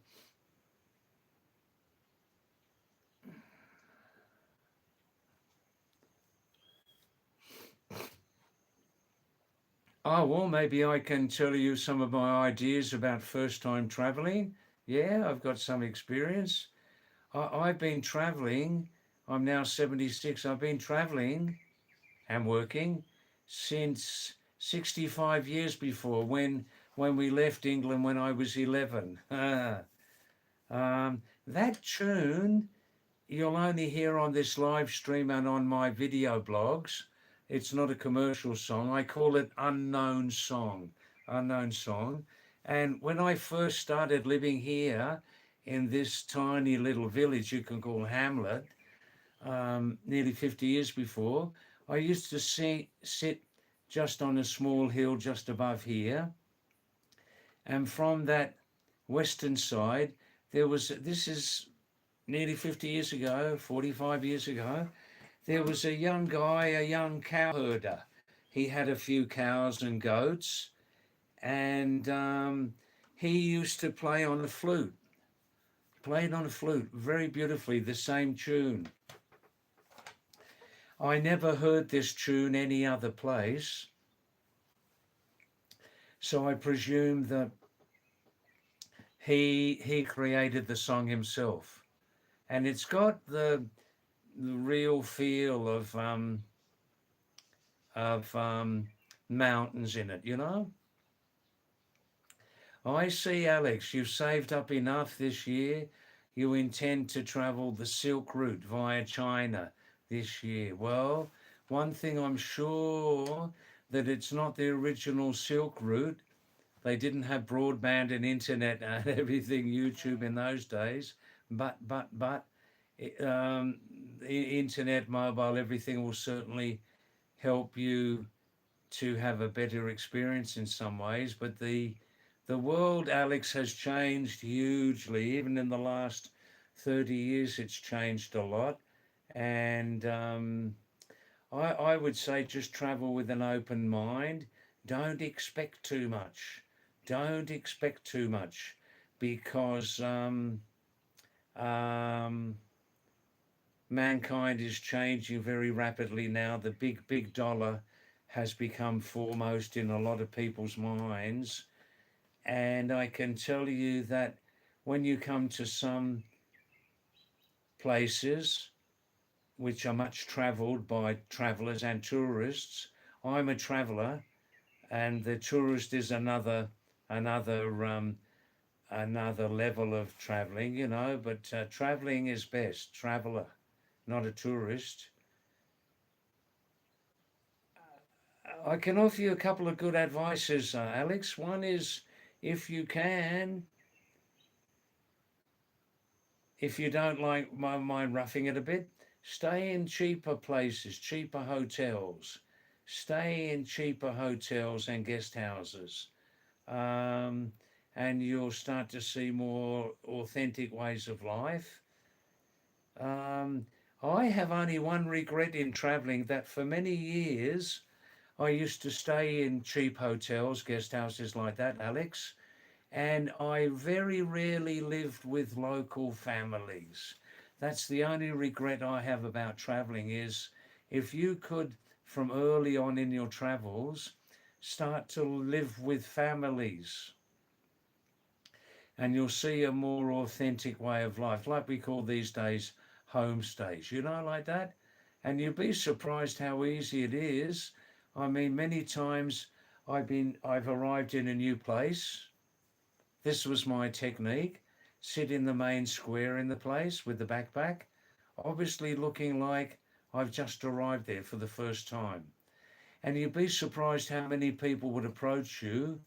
oh well, maybe I can tell you some of my ideas about first time traveling. Yeah, I've got some experience. I've been traveling. I'm now 76. I've been traveling and working since 65 years before when we left England when I was 11. That tune you'll only hear on this live stream and on my video blogs. It's not a commercial song. I call it Unknown Song. Unknown Song. And when I first started living here in this tiny little village you can call Hamlet, nearly 50 years before, I used to sit just on a small hill just above here. And from that western side, this is nearly 50 years ago, 45 years ago, there was a young guy, a young cow herder. He had a few cows and goats, and he used to play on the flute, played on a flute very beautifully, the same tune. I never heard this tune any other place, so I presume that he created the song himself, and it's got the real feel of mountains in it, you know. I see, Alex, you've saved up enough this year. You intend to travel the Silk Route via China this year. Well, one thing I'm sure that it's not the original Silk Route. They didn't have broadband and internet and everything, YouTube in those days. But internet, mobile, everything will certainly help you to have a better experience in some ways. But the world, Alex, has changed hugely. Even in the last 30 years, it's changed a lot. And I would say just travel with an open mind. Don't expect too much. Don't expect too much because um, mankind is changing very rapidly now. The big dollar has become foremost in a lot of people's minds. And I can tell you that when you come to some places which are much traveled by travelers and tourists, I'm a traveler and the tourist is another another level of traveling, you know, but traveling is best, traveler, not a tourist. I can offer you a couple of good advices, Alex. One is if you can, if you don't like mind roughing it a bit, stay in cheaper places, cheaper hotels. Stay in cheaper hotels and guest houses. Um, and you'll start to see more authentic ways of life. Um, I have only one regret in traveling that for many years I used to stay in cheap hotels, guest houses like that, Alex, and I very rarely lived with local families. That's the only regret I have about traveling is if you could, from early on in your travels, start to live with families and you'll see a more authentic way of life, like we call these days homestays, you know, like that. And you'll be surprised how easy it is. I mean, many times I've arrived in a new place. This was my technique. Sit in the main square in the place with the backpack, obviously looking like I've just arrived there for the first time. And you'd be surprised how many people would approach you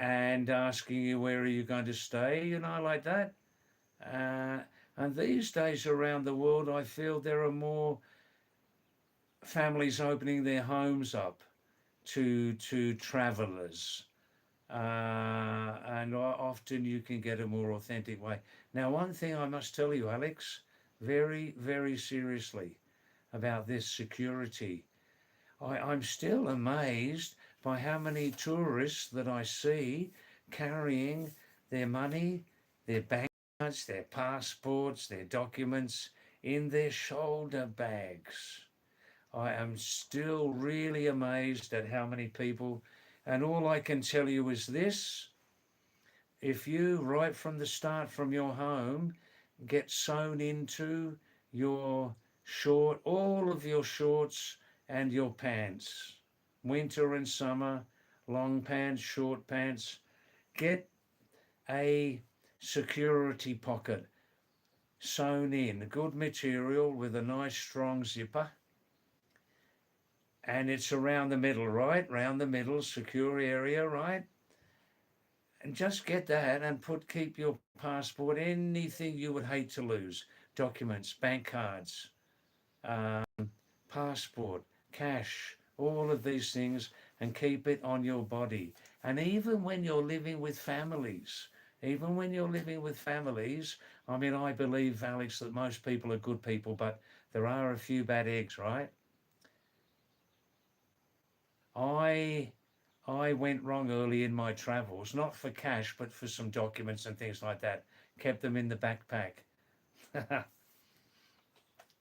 and asking you where are you going to stay, you know, like that. Uh, and these days around the world, I feel there are more families opening their homes up to travellers. and often you can get a more authentic way. Now, one thing I must tell you, Alex, very, very seriously about this security. I'm still amazed by how many tourists that I see carrying their money, their bank cards, their passports, their documents in their shoulder bags. I am still really amazed at how many people, and all I can tell you is this: if you, right from the start, from your home, get sewn into your all of your shorts and your pants, winter and summer, long pants, short pants, get a security pocket sewn in, good material with a nice strong zipper, and it's around the middle, right? Round the middle, secure area, right? And just get that and keep your passport, anything you would hate to lose, documents, bank cards, um, passport, cash, all of these things, and keep it on your body. And even when you're living with families, even when you're living with families, I mean, I believe, Alex, that most people are good people, but there are a few bad eggs, right? I I went wrong early in my travels, not for cash, but for some documents and things like that. Kept them in the backpack.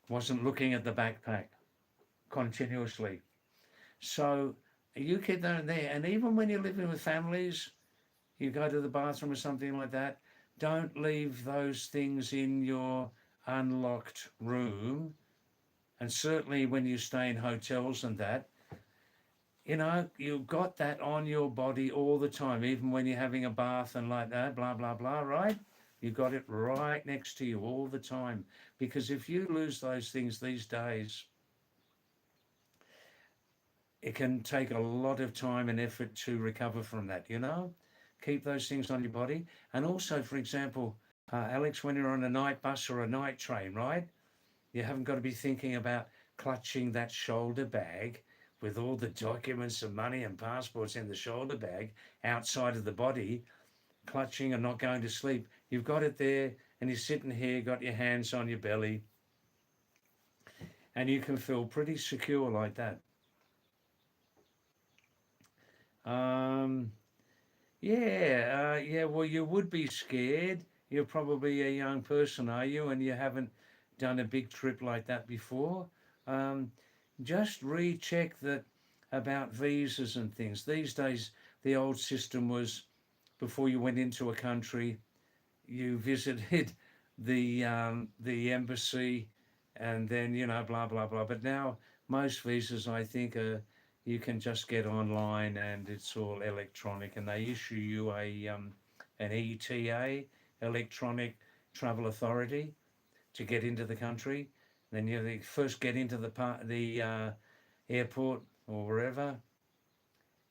Wasn't looking at the backpack continuously. So you keep that in there. And even when you're living with families, you go to the bathroom or something like that, don't leave those things in your unlocked room. And certainly when you stay in hotels and that, you've got that on your body all the time, even when you're having a bath and like that, blah, blah, blah, right? You got it right next to you all the time. Because if you lose those things these days, it can take a lot of time and effort to recover from that. Keep those things on your body. And also, for example, Alex, when you're on a night bus or a night train, right? You haven't got to be thinking about clutching that shoulder bag with all the documents and money and passports in the shoulder bag outside of the body, clutching and not going to sleep. You've got it there and you're sitting here, got your hands on your belly, and you can feel pretty secure like that. Um, yeah, well, you would be scared. You're probably a young person, are you? And you haven't done a big trip like that before. Um, just recheck that about visas and things. These days, the old system was before you went into a country, you visited the embassy, and then blah blah blah. But now most visas, I think, you can just get online and it's all electronic, and they issue you an ETA, electronic travel authority, to get into the country. Then you first get into the airport or wherever.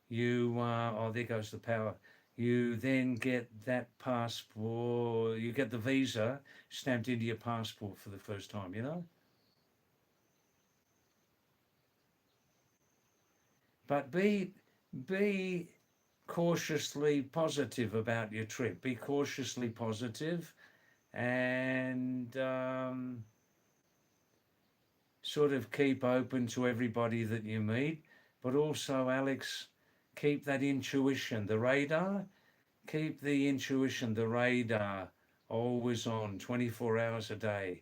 Oh, there goes the power. You then get that passport. You get the visa stamped into your passport for the first time. But be cautiously positive about your trip. Be cautiously positive and sort of keep open to everybody that you meet. But also, Alex, keep that intuition, the radar. Keep the intuition, the radar always on 24 hours a day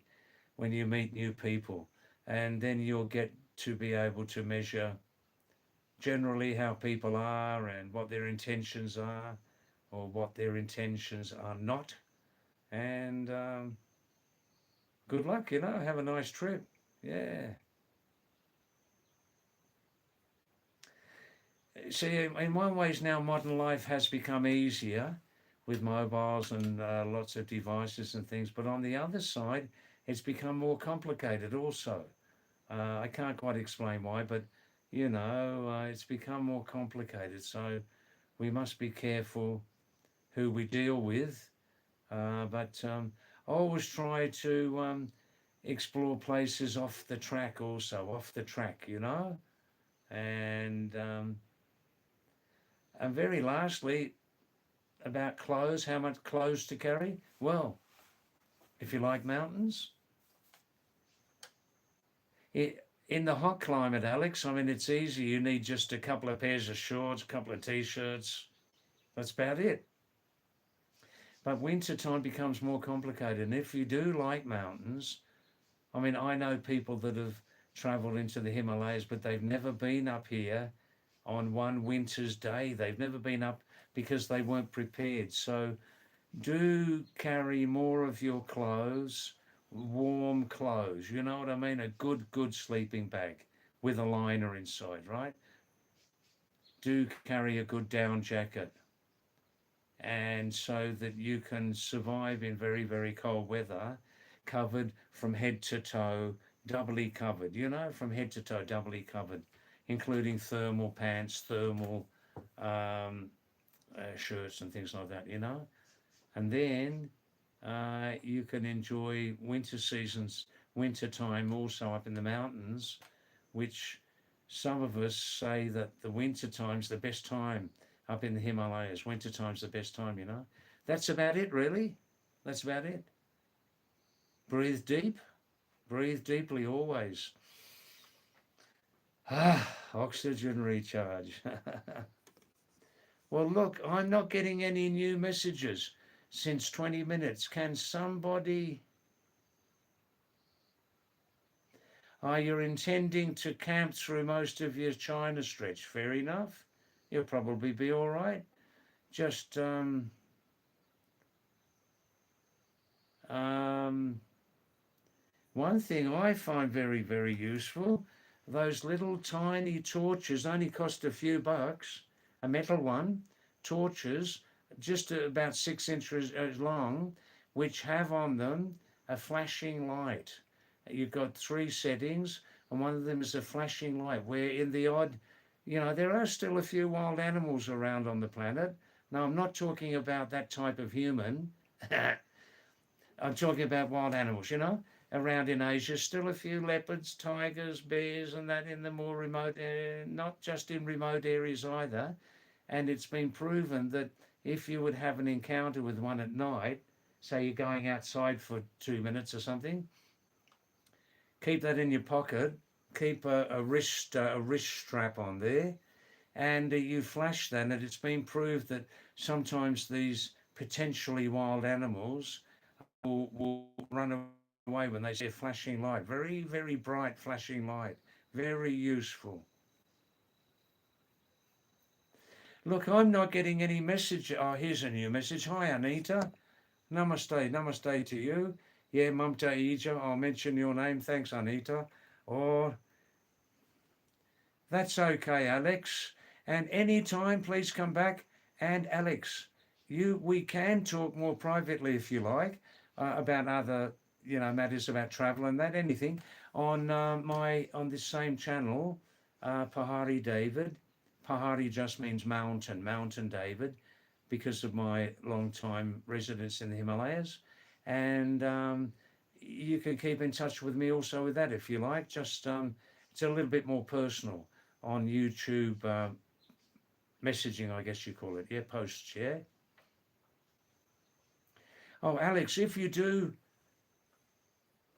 when you meet new people. And then you'll get to be able to measure generally how people are and what their intentions are or what their intentions are not. And good luck, have a nice trip. Yeah. See, in one ways now, modern life has become easier with mobiles and lots of devices and things. But on the other side, it's become more complicated also. I can't quite explain why, but it's become more complicated. So we must be careful who we deal with. But always try to explore places off the track, also off the track. And very lastly, about clothes, how much clothes to carry? Well, if you like mountains, in the hot climate, Alex, I mean, it's easy. You need just a couple of pairs of shorts, a couple of t-shirts. That's about it. But winter time becomes more complicated. And if you do like mountains, I mean, I know people that have traveled into the Himalayas, but they've never been up here on one winter's day. They've never been up because they weren't prepared. So do carry more of your clothes, warm clothes. You know what I mean? A good sleeping bag with a liner inside, right? Do carry a good down jacket. And so that you can survive in very cold weather, covered from head to toe, doubly covered, you know, from head to toe, doubly covered, including thermal pants, thermal shirts and things like that, you know. And then you can enjoy winter seasons, winter time also up in the mountains, which some of us say that the winter time's the best time up in the Himalayas. Winter time's the best time, you know. That's about it, really. That's about it. Breathe deep, breathe deeply always. Oxygen recharge. Well, look, I'm not getting any new messages since 20 minutes. Can somebody... you're intending to camp through most of your China stretch. Fair enough. You'll probably be all right. Just one thing I find very useful, those little tiny torches only cost a few bucks, a metal one, torches just about 6 inches long, which have on them a flashing light. You've got 3 settings, and one of them is a flashing light, where in the odd, you know, there are still a few wild animals around on the planet. Now, I'm not talking about that type of human. I'm talking about wild animals, you know, around in Asia. Still a few leopards, tigers, bears, and that in the more remote, not just in remote areas either. And it's been proven that if you would have an encounter with one at night, say you're going outside for 2 minutes or something, keep that in your pocket, keep a wrist strap on there, and you flash that. And it's been proved that sometimes these potentially wild animals will run away when they see a flashing light. Very bright flashing light. Very useful. Look, I'm not getting any message. Oh, here's a new message. Hi, Anita. Namaste to you. Yeah, Mamta Ija, I'll mention your name. Thanks, Anita. Or, that's okay, Alex. And anytime, please come back. And Alex, we can talk more privately if you like about other, you know, matters about travel and that, anything on on this same channel, Pahadi David. Pahadi just means mountain David, because of my long time residence in the Himalayas. And you can keep in touch with me also with that if you like. Just it's a little bit more personal on YouTube messaging, I guess you call it. Yeah, posts, yeah. Oh, Alex, if you do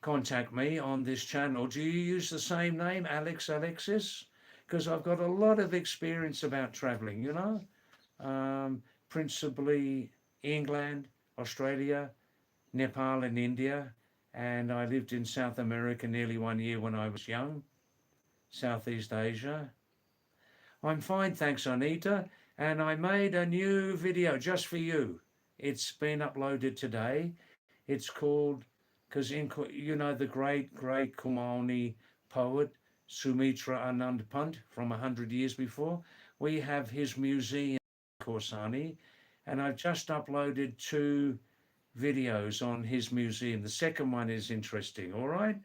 contact me on this channel, do you use the same name, Alexis? Because I've got a lot of experience about traveling, you know, principally England, Australia, Nepal and India. And I lived in South America nearly 1 year when I was young, Southeast Asia. I'm fine, thanks, Anita. And I made a new video just for you. It's been uploaded today. It's called, because you know the great Kumaoni poet, Sumitra Anand Pant from 100 years before. We have his museum in Korsani, and I've just uploaded 2 videos on his museum. The second one is interesting, all right?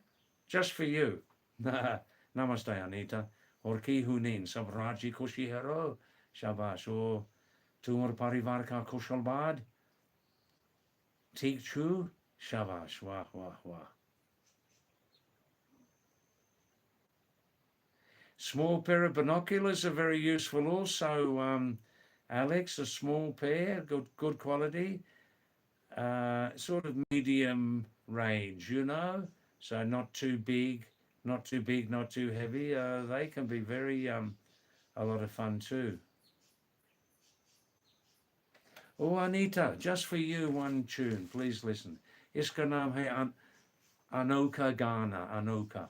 Just for you. Namaste, Anita. Orki hunin, sabraji kushi hero. Shabash. O tumar parivar ka kushal bad. Tik chu. Shabash. Wah, wah, wah. Small pair of binoculars are very useful also, Alex, a small pair, good quality, sort of medium range, you know, so not too big, not too big, not too heavy. They can be very a lot of fun too. Oh, Anita, just for you, one tune, please listen. Iska naam hai Anoka Ghana, Anoka.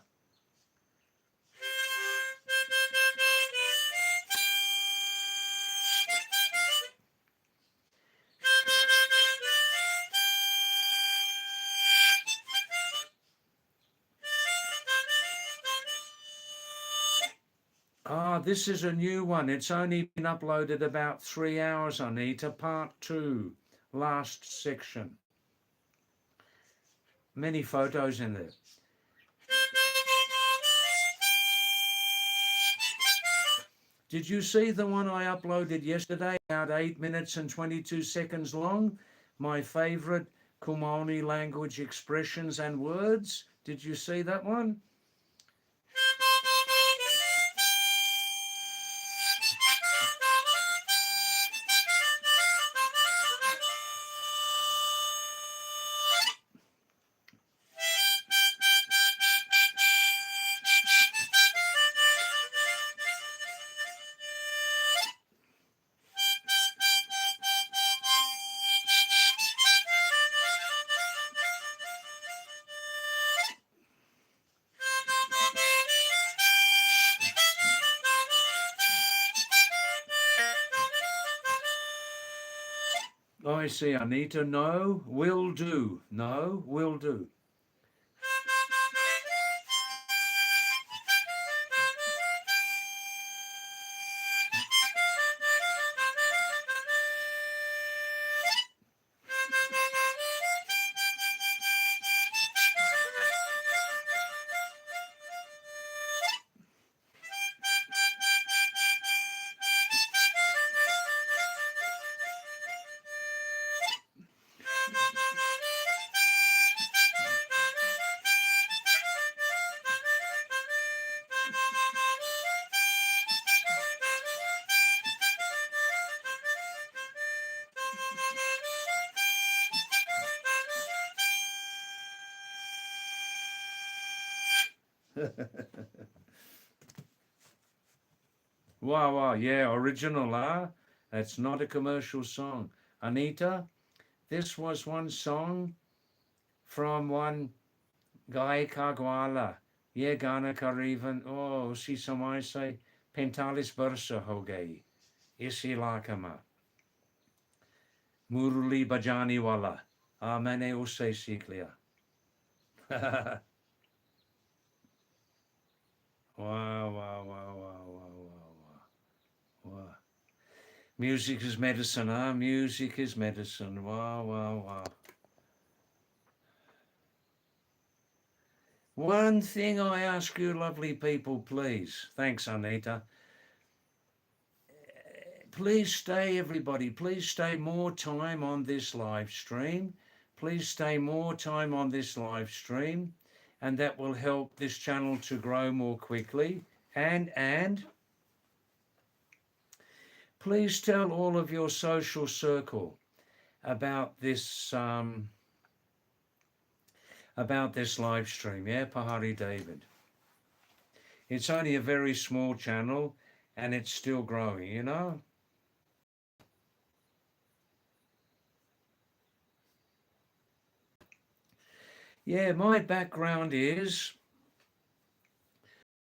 Ah, this is a new one. It's only been uploaded about 3 hours, Anita. Part 2, last section. Many photos in there. Did you see the one I uploaded yesterday, about 8 minutes and 22 seconds long? My favorite Kumani language expressions and words. Did you see that one? I see, Anita. No, will do. No, will do. Wow, wow, yeah, original, huh? That's not a commercial song. Anita, this was one song from one guy Kagwala. Ye Gana Karivan, oh, usi samay say, Pentalis Bursa ho gayi. Isi lakama. Muruli Bajani Wala. Mane usse sikliya. Wow, wow, wow, wow, wow, wow, wow. Music is medicine, huh? Music is medicine. Wow, wow, wow. One thing I ask you, lovely people, please. Thanks, Anita. Please stay, everybody. Please stay more time on this live stream. Please stay more time on this live stream, and that will help this channel to grow more quickly. And please tell all of your social circle about this live stream. Yeah, Pahadi David. It's only a very small channel, and it's still growing. You know. Yeah, my background is,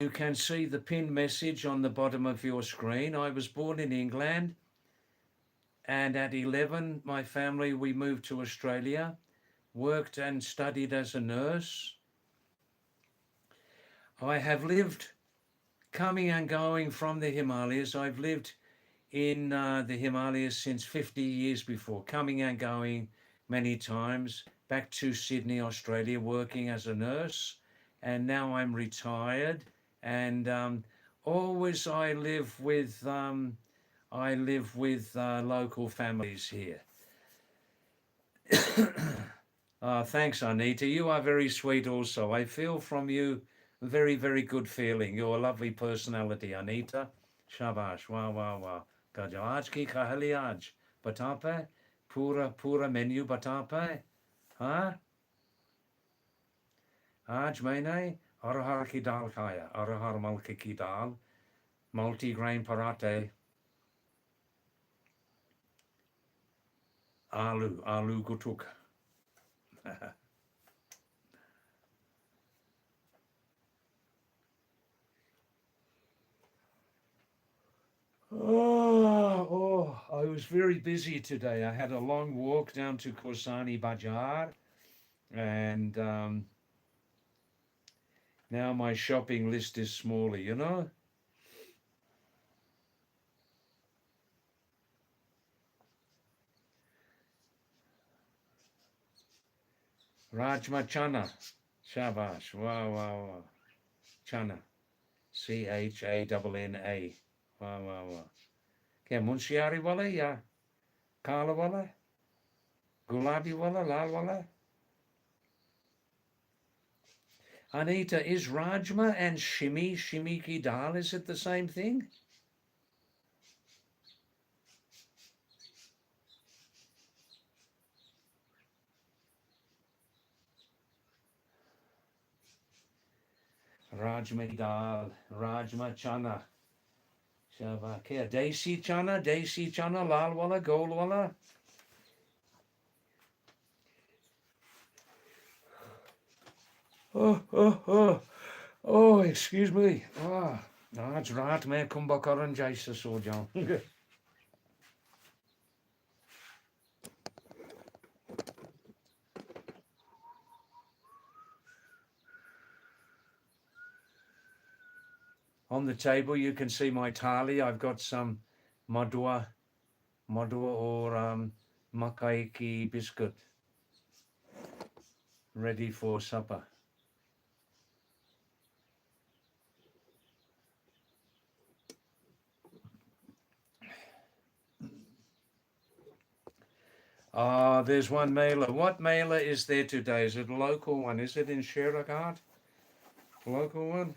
you can see the pinned message on the bottom of your screen. I was born in England, and at 11, my family, we moved to Australia, worked and studied as a nurse. I have lived coming and going from the Himalayas. I've lived in the Himalayas since 50 years before, coming and going many times, back to Sydney, Australia, working as a nurse, and now I'm retired, and always I live with local families here. Thanks, Anita. You are very sweet also. I feel from you very, very good feeling. You're a lovely personality, Anita. Shabash. Wow, wow, wow. Kaja aaj ki khali aaj. Bata pe? Pura menu bata pe? Huh? Aaj maine arahar ki dal khaya. Arahar malke ki dal. Multi-grain parathe. Aloo gutuk. I was very busy today. I had a long walk down to Korsani Bazaar, and now my shopping list is smaller, you know? Rajma Chana. Shabash. Wow. Chana. Channa. Wow. Kya Munshiari wala ya Kala wala? Gulabi wala? Lal wala? Anita, is Rajma and Shimi ki dal, is it the same thing? Rajma ki dal, Rajma Chana. Shabash. Kya Desi Chana, lal wala, gold wala? Oh, excuse me. That's right, मैं कुंभकर्ण जैसे सो जाऊं. On the table, you can see my thali. I've got some madua or makai ki biscuit ready for supper. There's one mailer. What mailer is there today? Is it a local one? Is it in Sheragat? Local one?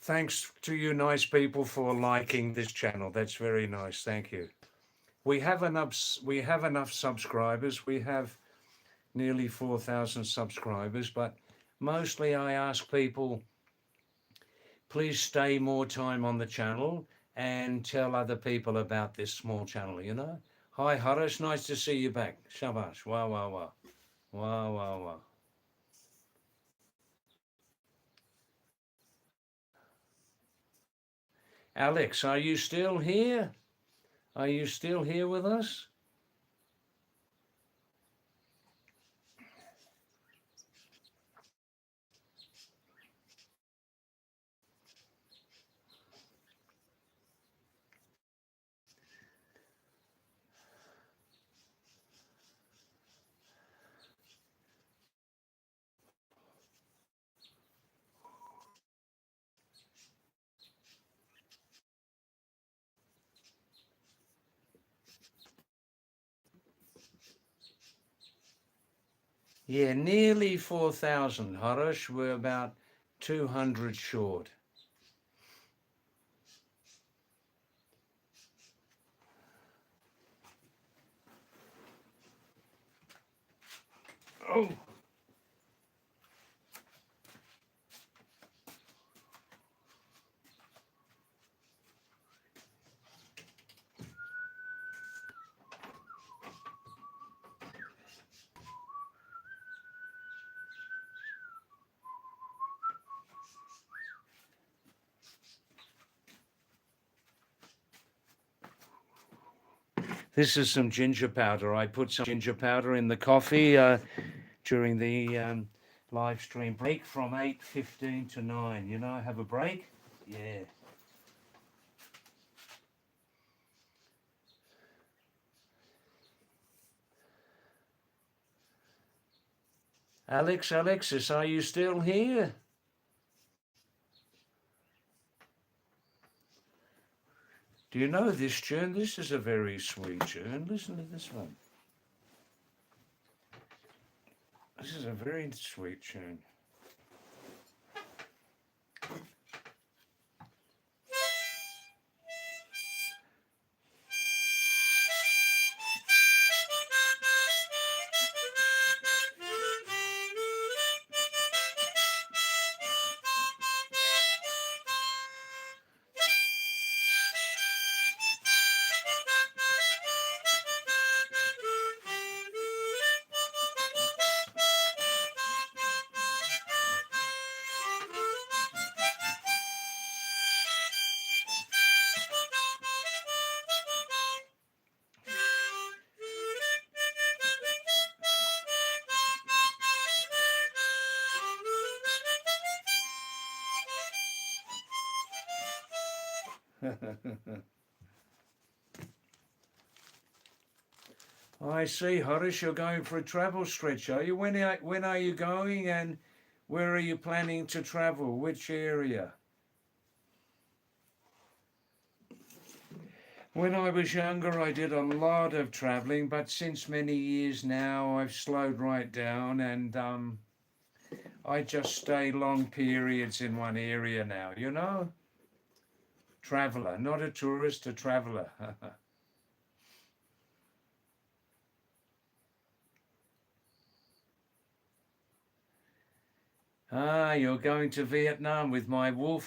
Thanks to you nice people for liking this channel. That's very nice. Thank you. We have enough subscribers. We have nearly 4,000 subscribers, but mostly I ask people, please stay more time on the channel and tell other people about this small channel, you know? Hi, Harish. Nice to see you back. Shabash. Wow. Alex, are you still here? Are you still here with us? Yeah, nearly 4,000, Harish. We're about 200 short. Oh. This is some ginger powder. I put some ginger powder in the coffee during the live stream break from 8:15 to 9. You know, have a break. Yeah. Alexis, are you still here? Do you know this tune? This is a very sweet tune. Listen to this one. This is a very sweet tune. I see, Horace, you're going for a travel stretch, are you? When are you going, and where are you planning to travel? Which area? When I was younger, I did a lot of traveling, but since many years now, I've slowed right down, and I just stay long periods in one area now, you know? Traveler, not a tourist, a traveler. Ah, you're going to Vietnam with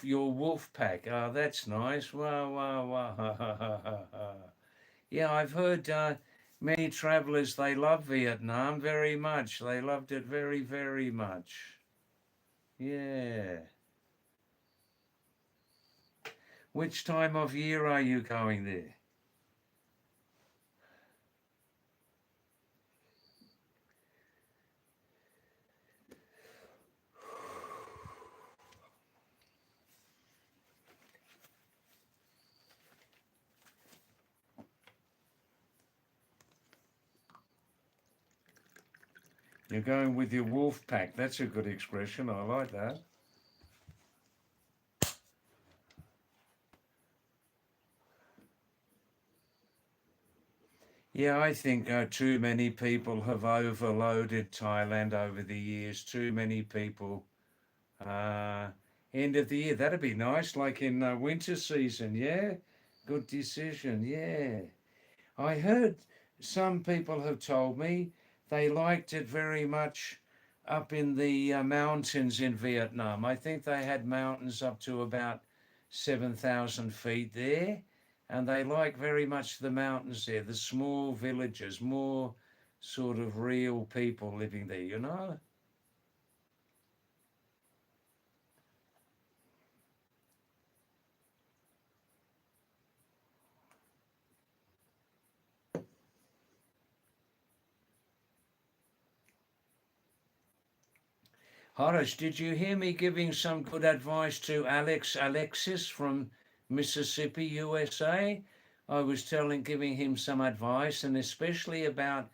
your wolf pack. Ah, that's nice. Wow, wow, wow. Yeah, I've heard many travelers, they love Vietnam very much. They loved it very, very much. Yeah. Which time of year are you going there? You're going with your wolf pack. That's a good expression. I like that. Yeah, I think too many people have overloaded Thailand over the years. Too many people. Uh, End of the year. That'd be nice, like in winter season. Yeah, good decision. Yeah. I heard some people have told me they liked it very much up in the mountains in Vietnam. I think they had mountains up to about 7,000 feet there, and they like very much the mountains there, the small villages, more sort of real people living there, you know? Horace, did you hear me giving some good advice to Alexis from Mississippi, USA? I was giving him some advice, and especially about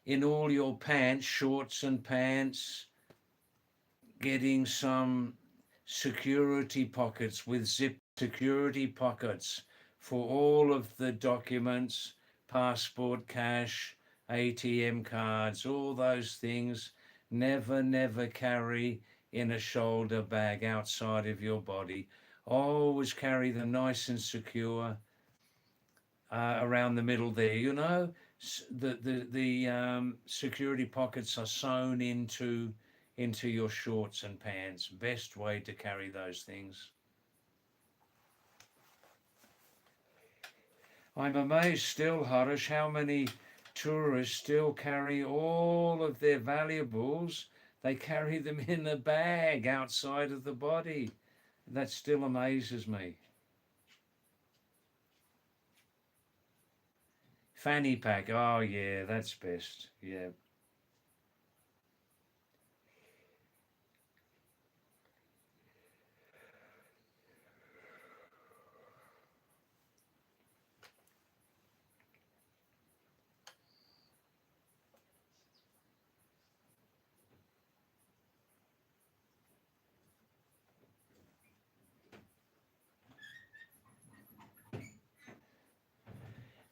in all your pants, shorts and pants, getting some security pockets with zip security pockets for all of the documents, passport, cash, ATM cards, all those things. Never carry in a shoulder bag outside of your body. Always carry them nice and secure around the middle there. You know, the security pockets are sewn into your shorts and pants. Best way to carry those things. I'm amazed still, Harish, how many tourists still carry all of their valuables. They carry them in a bag outside of the body. That still amazes me. Fanny pack. Oh, yeah, that's best. Yeah.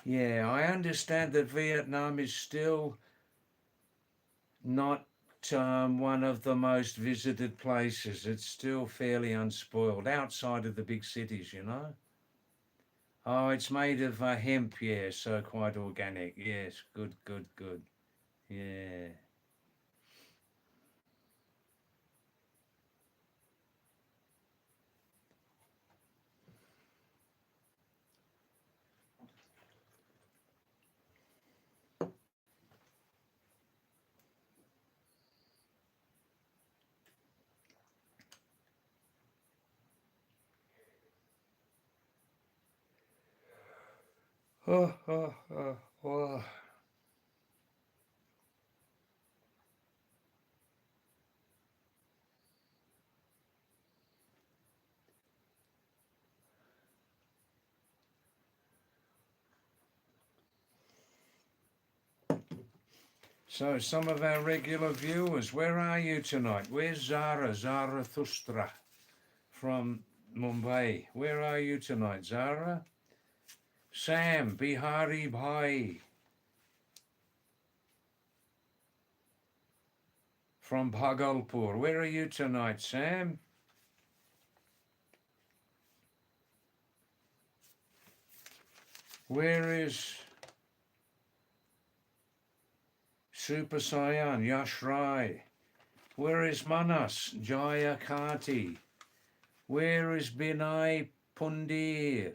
Yeah, I understand that Vietnam is still not one of the most visited places. It's still fairly unspoiled outside of the big cities, you know. Oh, it's made of hemp, yeah, so quite organic. Yes, good, good, good. Yeah. Oh, oh, oh, oh. So, some of our regular viewers, where are you tonight? Where's Zara, Zarathustra from Mumbai? Where are you tonight, Zara? Sam, Bihari Bhai from Bhagalpur. Where are you tonight, Sam? Where is Super Saiyan, Yash Rai? Where is Manas, Jaya Kati? Where is Binay Pundir?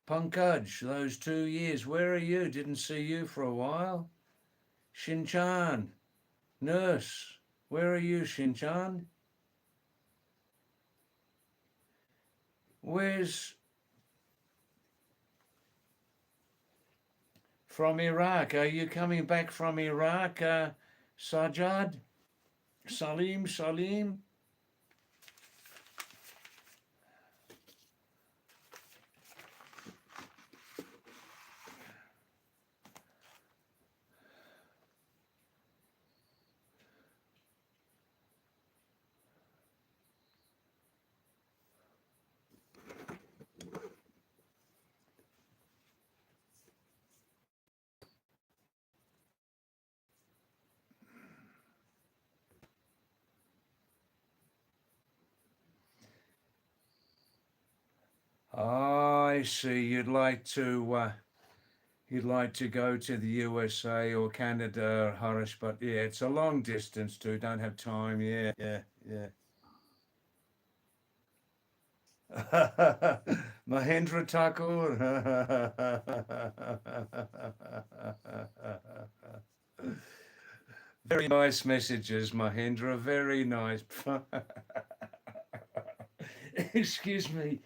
Pankaj, those 2 years, where are you? Didn't see you for a while. Shinchan, nurse, where are you, Shinchan? Where's from Iraq? Are you coming back from Iraq, Sajad? Salim? I see. You'd like to go to the USA or Canada, Harish, but yeah, it's a long distance too. Don't have time. Yeah, yeah. Mahendra Thakur. Very nice messages, Mahendra. Very nice. Excuse me.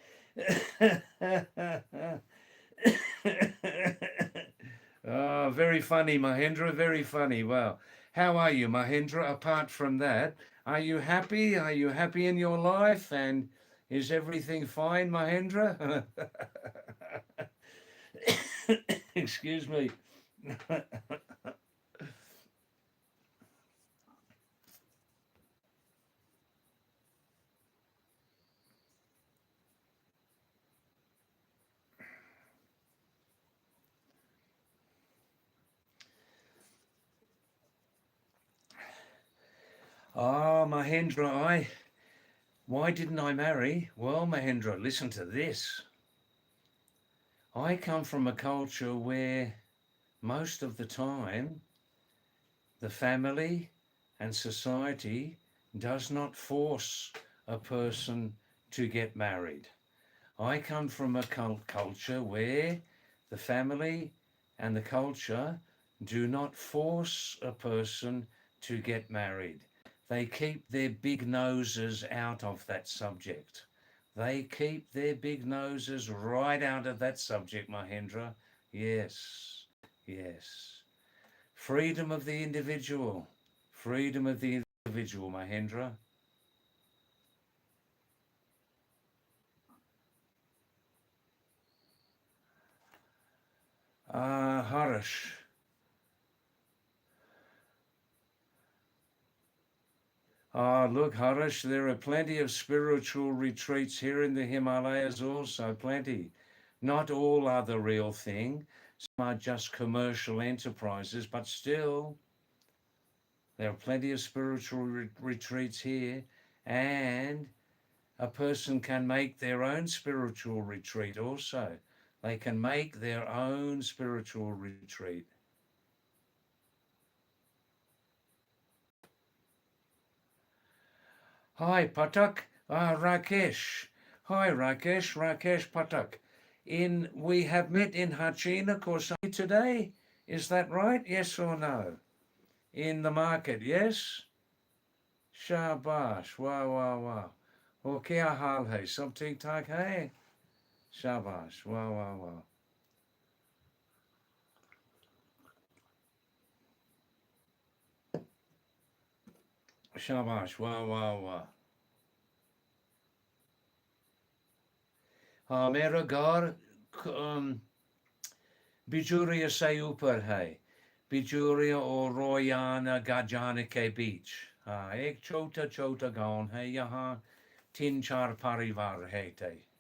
Oh, very funny, Mahendra. Very funny. Wow. How are you, Mahendra? Apart from that, are you happy? Are you happy in your life? And is everything fine, Mahendra? Excuse me. Ah, Mahendra, why didn't I marry? Well, Mahendra, listen to this. I come from a culture where most of the time the family and society does not force a person to get married. I come from a culture where the family and the culture do not force a person to get married. They keep their big noses out of that subject. They keep their big noses right out of that subject, Mahendra. Yes. Yes. Freedom of the individual. Freedom of the individual, Mahendra. Harish. Look, Harish, there are plenty of spiritual retreats here in the Himalayas also, plenty. Not all are the real thing. Some are just commercial enterprises, but still, there are plenty of spiritual retreats here. And a person can make their own spiritual retreat also. They can make their own spiritual retreat. Hi, Patak. Rakesh. Hi, Rakesh. Rakesh Patak. We have met in Hachina Korsai today. Is that right? Yes or no? In the market, yes? Shabash. Wow, wow, wow. वो क्या हाल है सब ठीक ठाक है शाबाश वाह वाह वाह शाबाश वाह वाह वाह हाँ मेरा घर बिजूरिया से ऊपर है बिजूरिया और रोयाना गाजाना के बीच हाँ एक छोटा छोटा गांव है यहाँ 3-4 परिवार रहते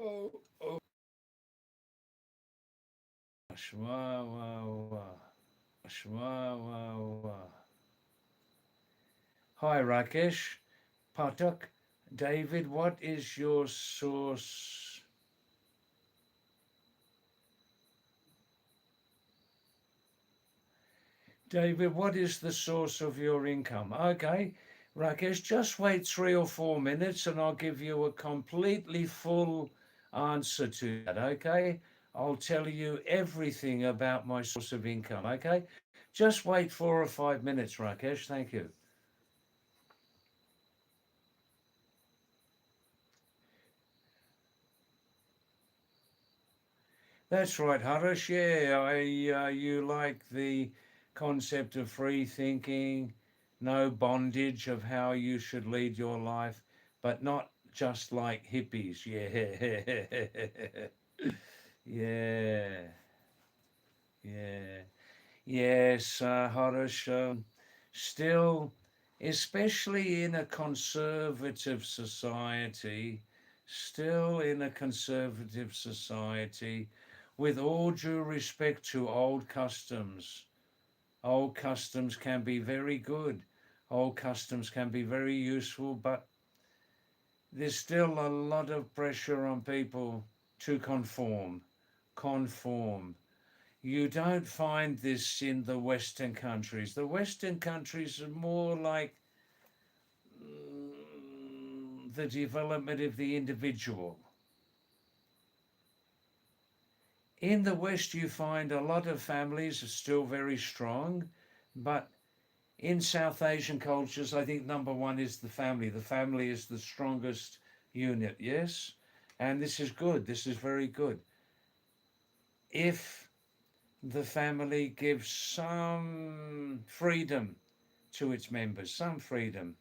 oh oh वाह वाह वाह वाह वाह वाह Hi Rakesh Patak David, what is your source? David, what is the source of your income? Okay, Rakesh, just wait 3 or 4 minutes and I'll give you a completely full answer to that, okay? I'll tell you everything about my source of income, okay? Just wait 4 or 5 minutes, Rakesh. Thank you. That's right, Harish. Yeah, you like the concept of free thinking, no bondage of how you should lead your life, but not just like hippies. Yeah, yeah, yeah. Yes, Harish. Still, especially in a conservative society, still in a conservative society, with all due respect to old customs can be very good. Old customs can be very useful, but there's still a lot of pressure on people to conform. Conform. You don't find this in the Western countries. The Western countries are more like the development of the individual. In the West, you find a lot of families are still very strong, but in South Asian cultures, I think number one is the family. The family is the strongest unit, yes? And this is good. This is very good. If the family gives some freedom to its members, some freedom.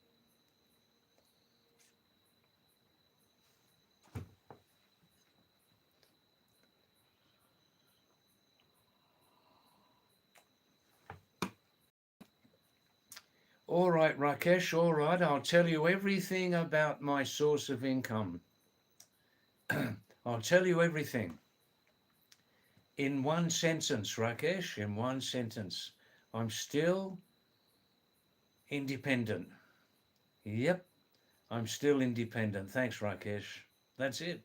All right, Rakesh, all right, I'll tell you everything about my source of income. I'll tell you everything. In one sentence, Rakesh, in one sentence, I'm still independent. Yep, I'm still independent. Thanks, Rakesh. That's it.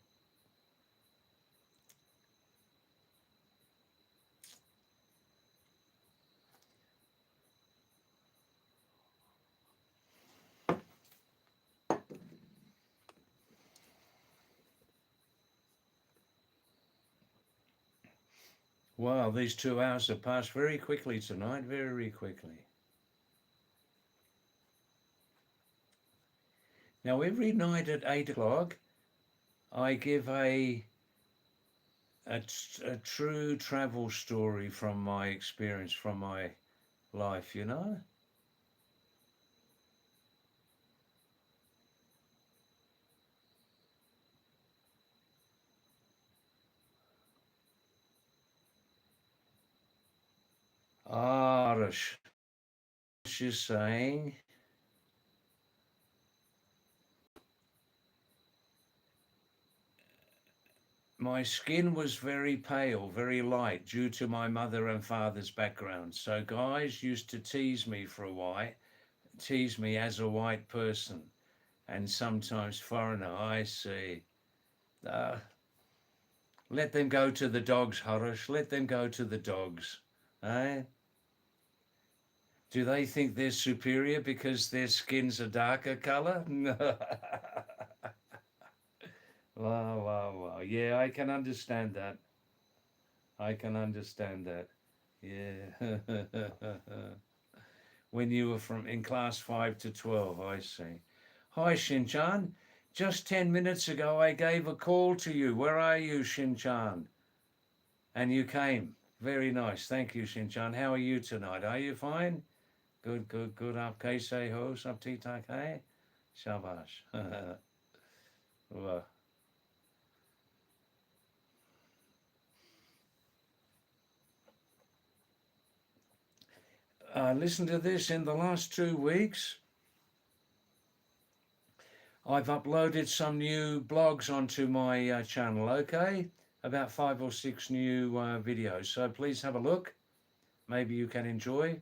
Wow, these 2 hours have passed very quickly tonight, very quickly. Now, every night at 8 o'clock, I give a true travel story from my experience, from my life, you know? Irish, she's saying, my skin was very pale, very light due to my mother and father's background. So guys used to tease me for a while, tease me as a white person and sometimes foreigner. I see. Uh, let them go to the dogs, Harish. Let them go to the dogs. Eh? Do they think they're superior because their skin's a darker colour? Wow, wow, wow. Yeah, I can understand that. I can understand that. Yeah. When you were from in class 5 to 12, I see. Hi, Shinchan. Just 10 minutes ago, I gave a call to you. Where are you, Shinchan? And you came. Very nice. Thank you, Shinchan. How are you tonight? Are you fine? Good, good, good. Up kaise ho, sab theek thak hai? Shabash. Well, listen to this. In the last 2 weeks, I've uploaded some new blogs onto my channel, okay? About 5 or 6 new videos. So please have a look. Maybe you can enjoy.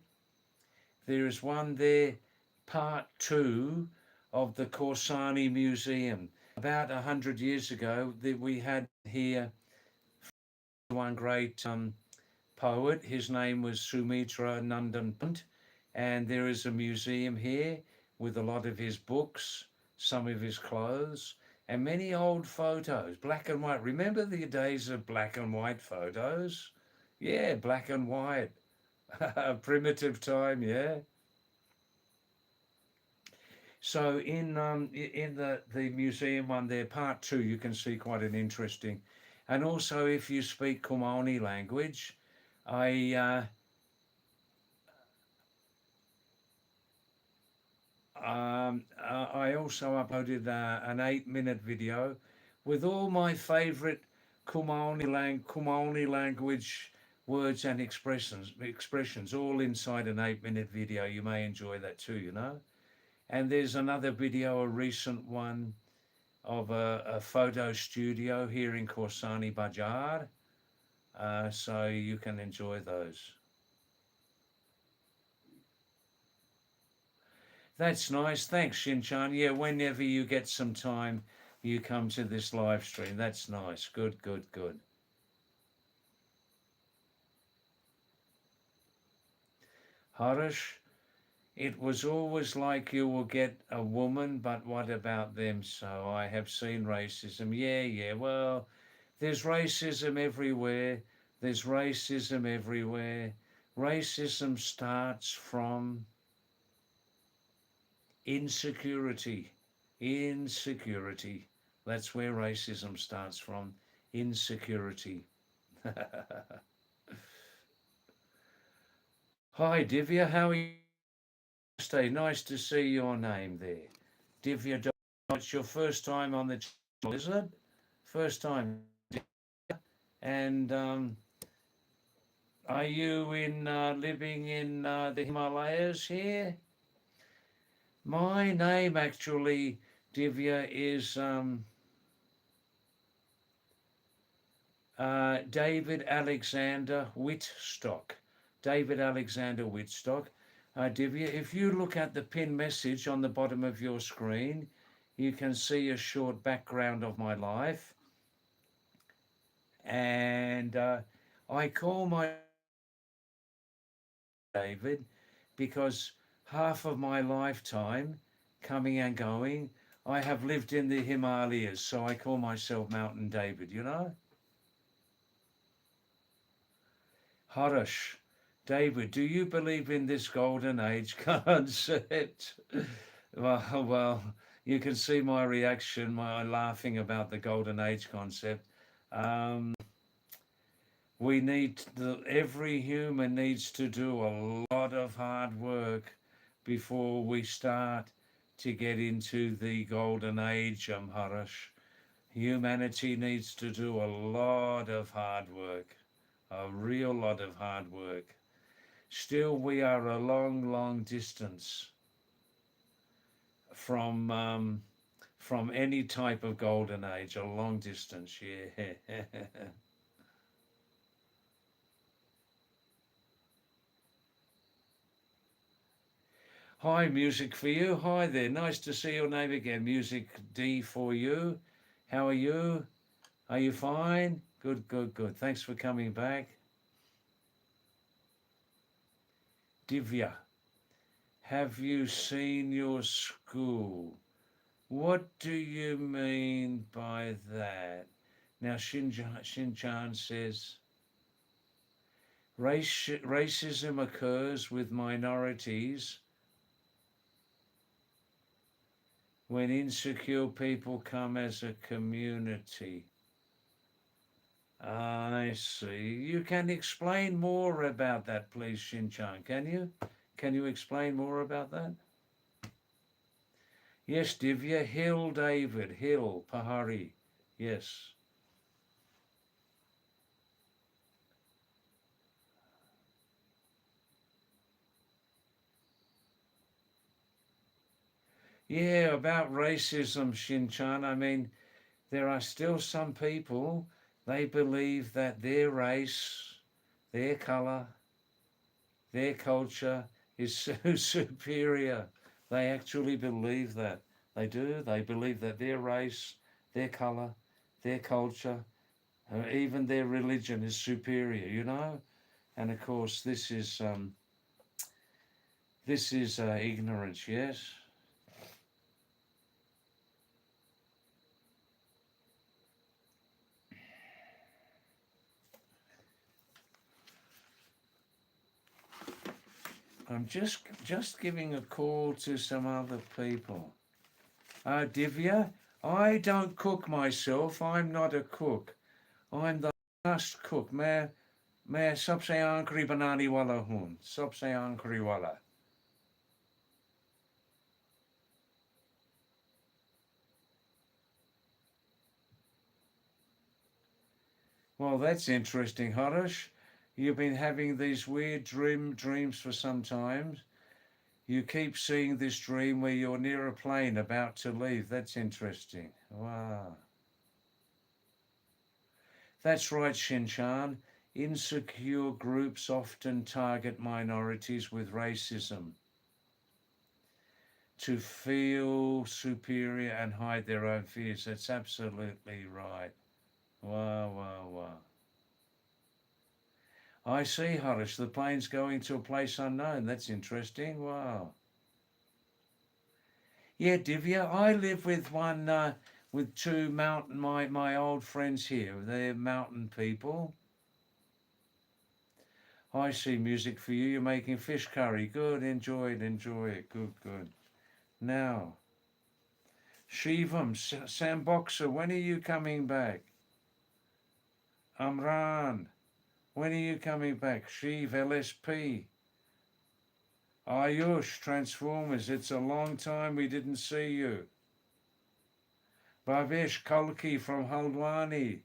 There is one there, part 2 of the Corsani Museum. About 100 years ago, we had here one great poet. His name was Sumitra Nandan Pant, and there is a museum here with a lot of his books, some of his clothes, and many old photos, black and white. Remember the days of black and white photos? Yeah, black and white. Primitive time, yeah. So in the museum one there, part 2, you can see quite an interesting, and also if you speak Kumani language, I I also uploaded an 8-minute video with all my favourite Kumaoni language words and expressions all inside an 8-minute video. You may enjoy that too, you know. And there's another video, a recent one of a photo studio here in Korsani Bajar. So you can enjoy those. That's nice. Thanks, Shinchan. Yeah, whenever you get some time, you come to this live stream. That's nice. Good, good, good. Harish, it was always like you will get a woman, but what about them? So I have seen racism. Yeah, yeah. Well, there's racism everywhere. There's racism everywhere. Racism starts from insecurity. Insecurity. That's where racism starts from. Insecurity. Hi, Divya. How are you? Stay. Nice to see your name there. Divya, it's your first time on the channel, is it? First time. And are you in living in the Himalayas here? My name actually, Divya, is David Alexander Whitstock. David Alexander Whitstock. Divya, if you look at the pin message on the bottom of your screen, you can see a short background of my life. And I call my David because half of my lifetime, coming and going, I have lived in the Himalayas. So I call myself Mountain David, you know? Harish, David, do you believe in this golden age concept? Well, You can see my reaction, my laughing about the golden age concept. Um, we need every human needs to do a lot of hard work before we start to get into the golden age, Harish. Humanity needs to do a lot of hard work, a real lot of hard work. Still, we are a long, long distance from from any type of golden age. A long distance, yeah. Hi, music for you. Hi there. Nice to see your name again. Music D for you. How are you? Are you fine? Good, good, good. Thanks for coming back. Divya, have you seen your school? What do you mean by that? Now, Shinchan says, racism occurs with minorities when insecure people come as a community. I see. You can explain more about that, please, Shinchan. Can you? Can you explain more about that? Yes, Divya. Hill, David. Hill, Pahari. Yes. Yeah, about racism, Shinchan. I mean, there are still some people, they believe that their race, their color, their culture is so superior. They actually believe that. They do. They believe that their race, their color, their culture, even their religion is superior, you know? And of course, this is ignorance, yes? I'm just giving a call to some other people. Divya, I don't cook myself. I'm not a cook. I'm the last cook. मैं सबसे आखिरी बनाने वाला हूँ. सबसे आखिरी वाला. Well, that's interesting, Harish. You've been having these weird dreams for some time. You keep seeing this dream where you're near a plane about to leave. That's interesting. Wow. That's right, Shinchan. Insecure groups often target minorities with racism to feel superior and hide their own fears. That's absolutely right. Wow, wow, wow. I see, Harish. The plane's going to a place unknown. That's interesting. Wow. Yeah, Divya, I live with with two mountain, my old friends here. They're mountain people. I see music for you. You're making fish curry. Good. Enjoy it. Enjoy it. Good, good. Now, Shivam, Sam Boxer, when are you coming back? Amran, when are you coming back? Shiv, LSP. Ayush, Transformers. It's a long time we didn't see you. Bhavesh Kalki from Haldwani.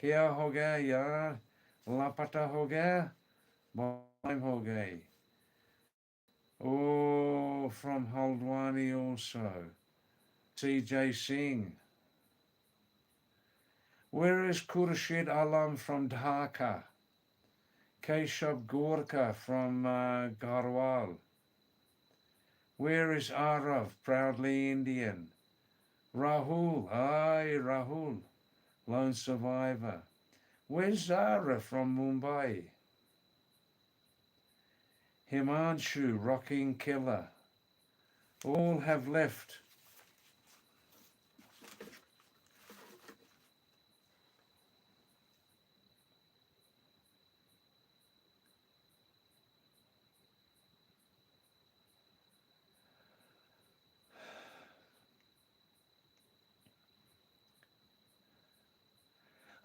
Kya ho gaya yaar? Lapata ho gaya? Time ho gayi. Oh, from Haldwani also. CJ Singh. Where is Khurshid Alam from Dhaka? Keshav Gorka from Garhwal. Where is Arav, proudly Indian? Rahul, aye, Rahul, lone survivor. Where's Zara from Mumbai? Himanshu, rocking killer. All have left.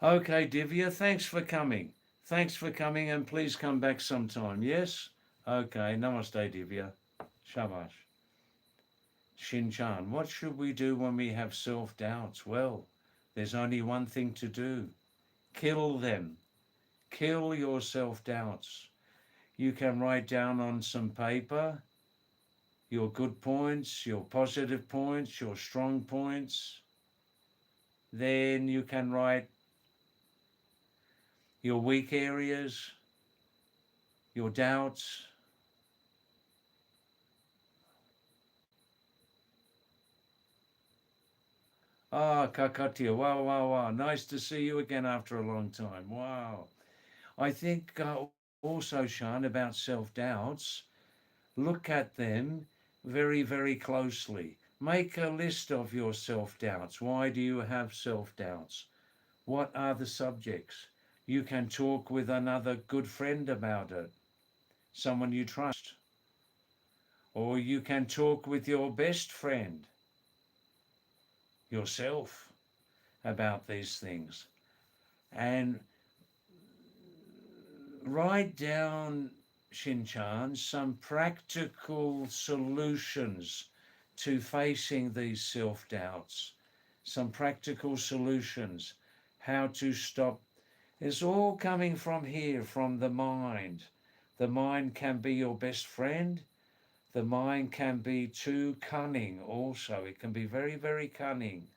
Okay, Divya, thanks for coming. Thanks for coming, and please come back sometime. Yes? Okay, namaste, Divya. Shabash. Shinchan, what should we do when we have self doubts? Well, there's only one thing to do: kill them. Kill your self doubts. You can write down on some paper your good points, your positive points, your strong points. Then you can write your weak areas, your doubts. Ah, Kakatia, wow, wow, wow. Nice to see you again after a long time. Wow. I think also, Sean, about self doubts, look at them very, very closely. Make a list of your self doubts. Why do you have self doubts? What are the subjects? You can talk with another good friend about it, someone you trust. Or you can talk with your best friend, yourself, about these things. And write down, Shinchan, some practical solutions to facing these self doubts. Some practical solutions. How to stop. It's all coming from here, from the mind. The mind can be your best friend. The mind can be too cunning also. It can be very, very cunning.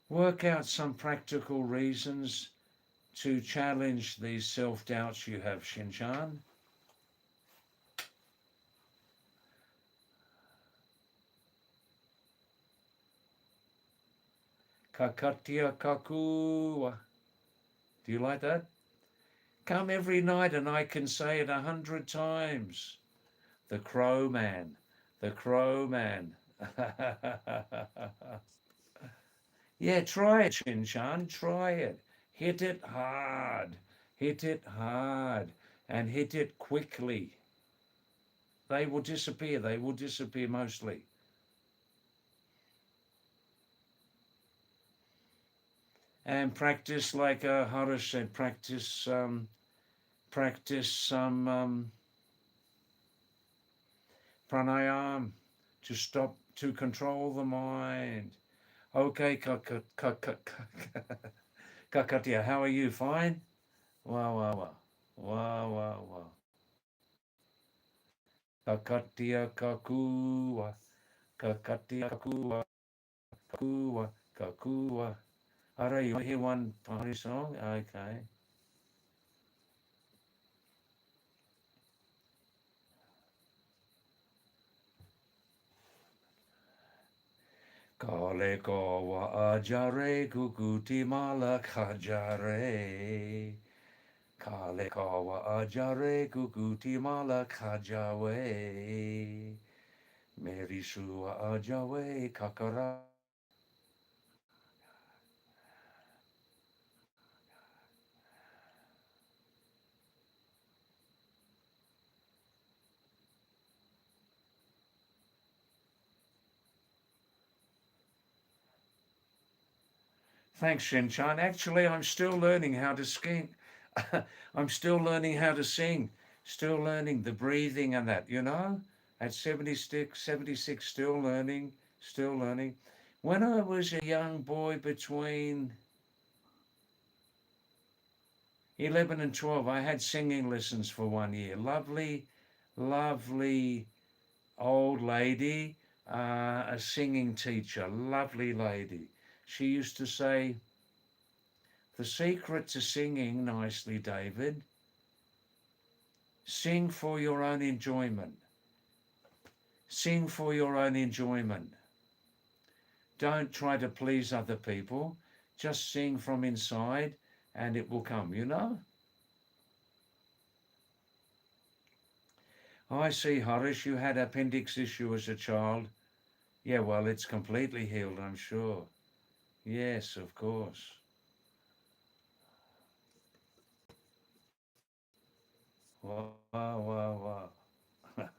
Work out some practical reasons to challenge these self-doubts you have, Shinchan. Kakatia kakua. Do you like that? Come every night and I can say it 100 times. The Crow Man. The Crow Man. Yeah, try it, Shinchan. Try it. Hit it hard. Hit it hard. And hit it quickly. They will disappear. They will disappear mostly. And practice, like Harish said, practice some pranayam to stop, to control the mind. Okay, Kakatia, how are you? Fine? Wow, wow, wow. Wow, wow, wow. Kakatia kakua. Kakatia kakua. Kakua. Kakua. All right, you want to hear one Pahadi song? Okay. Kale kawa ajare kukuti mala kajare. Kale kawa ajare kukuti mala kajawe. Meri sua ajawe kakara. Thanks, Shinchan. Actually, I'm still learning how to sing. I'm still learning how to sing. Still learning the breathing and that, you know? At 76, 76, still learning, still learning. When I was a young boy between 11 and 12, I had singing lessons for 1 year. Lovely, lovely old lady, a singing teacher, lovely lady. She used to say, the secret to singing nicely, David, sing for your own enjoyment. Sing for your own enjoyment. Don't try to please other people. Just sing from inside and it will come, you know? I see, Harish, you had appendix issue as a child. Yeah, well, it's completely healed, I'm sure. Yes, of course. Wow, wow, wow.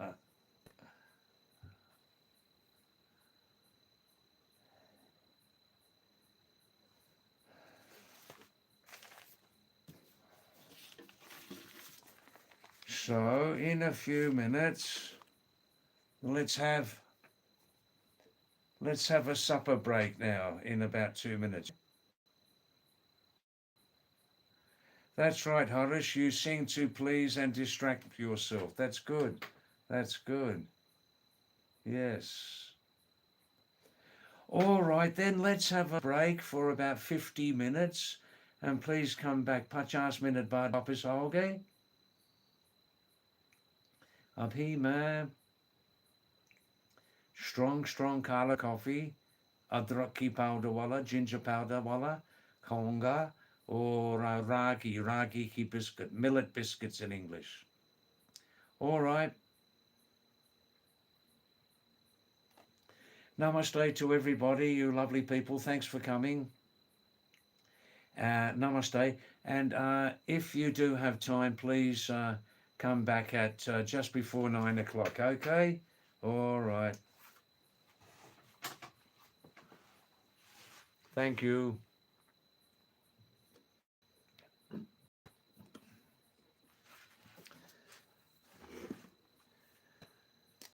So in a few minutes, let's have a supper break now in about 2 minutes. That's right, Horace. You sing to please and distract yourself. That's good. That's good. Yes. All right, then let's have a break for about 50 minutes. And please come back 50 minute बाद वापस आओगे? अभी मैं strong kala coffee, अदरक की powder वाला, ginger powder वाला खाऊंगा or ragi ki biscuit, millet biscuits in English. All right. Namaste to everybody, you lovely people. Thanks for coming. Namaste. And if you do have time, please come back at just before 9 o'clock. Okay? All right. Thank you.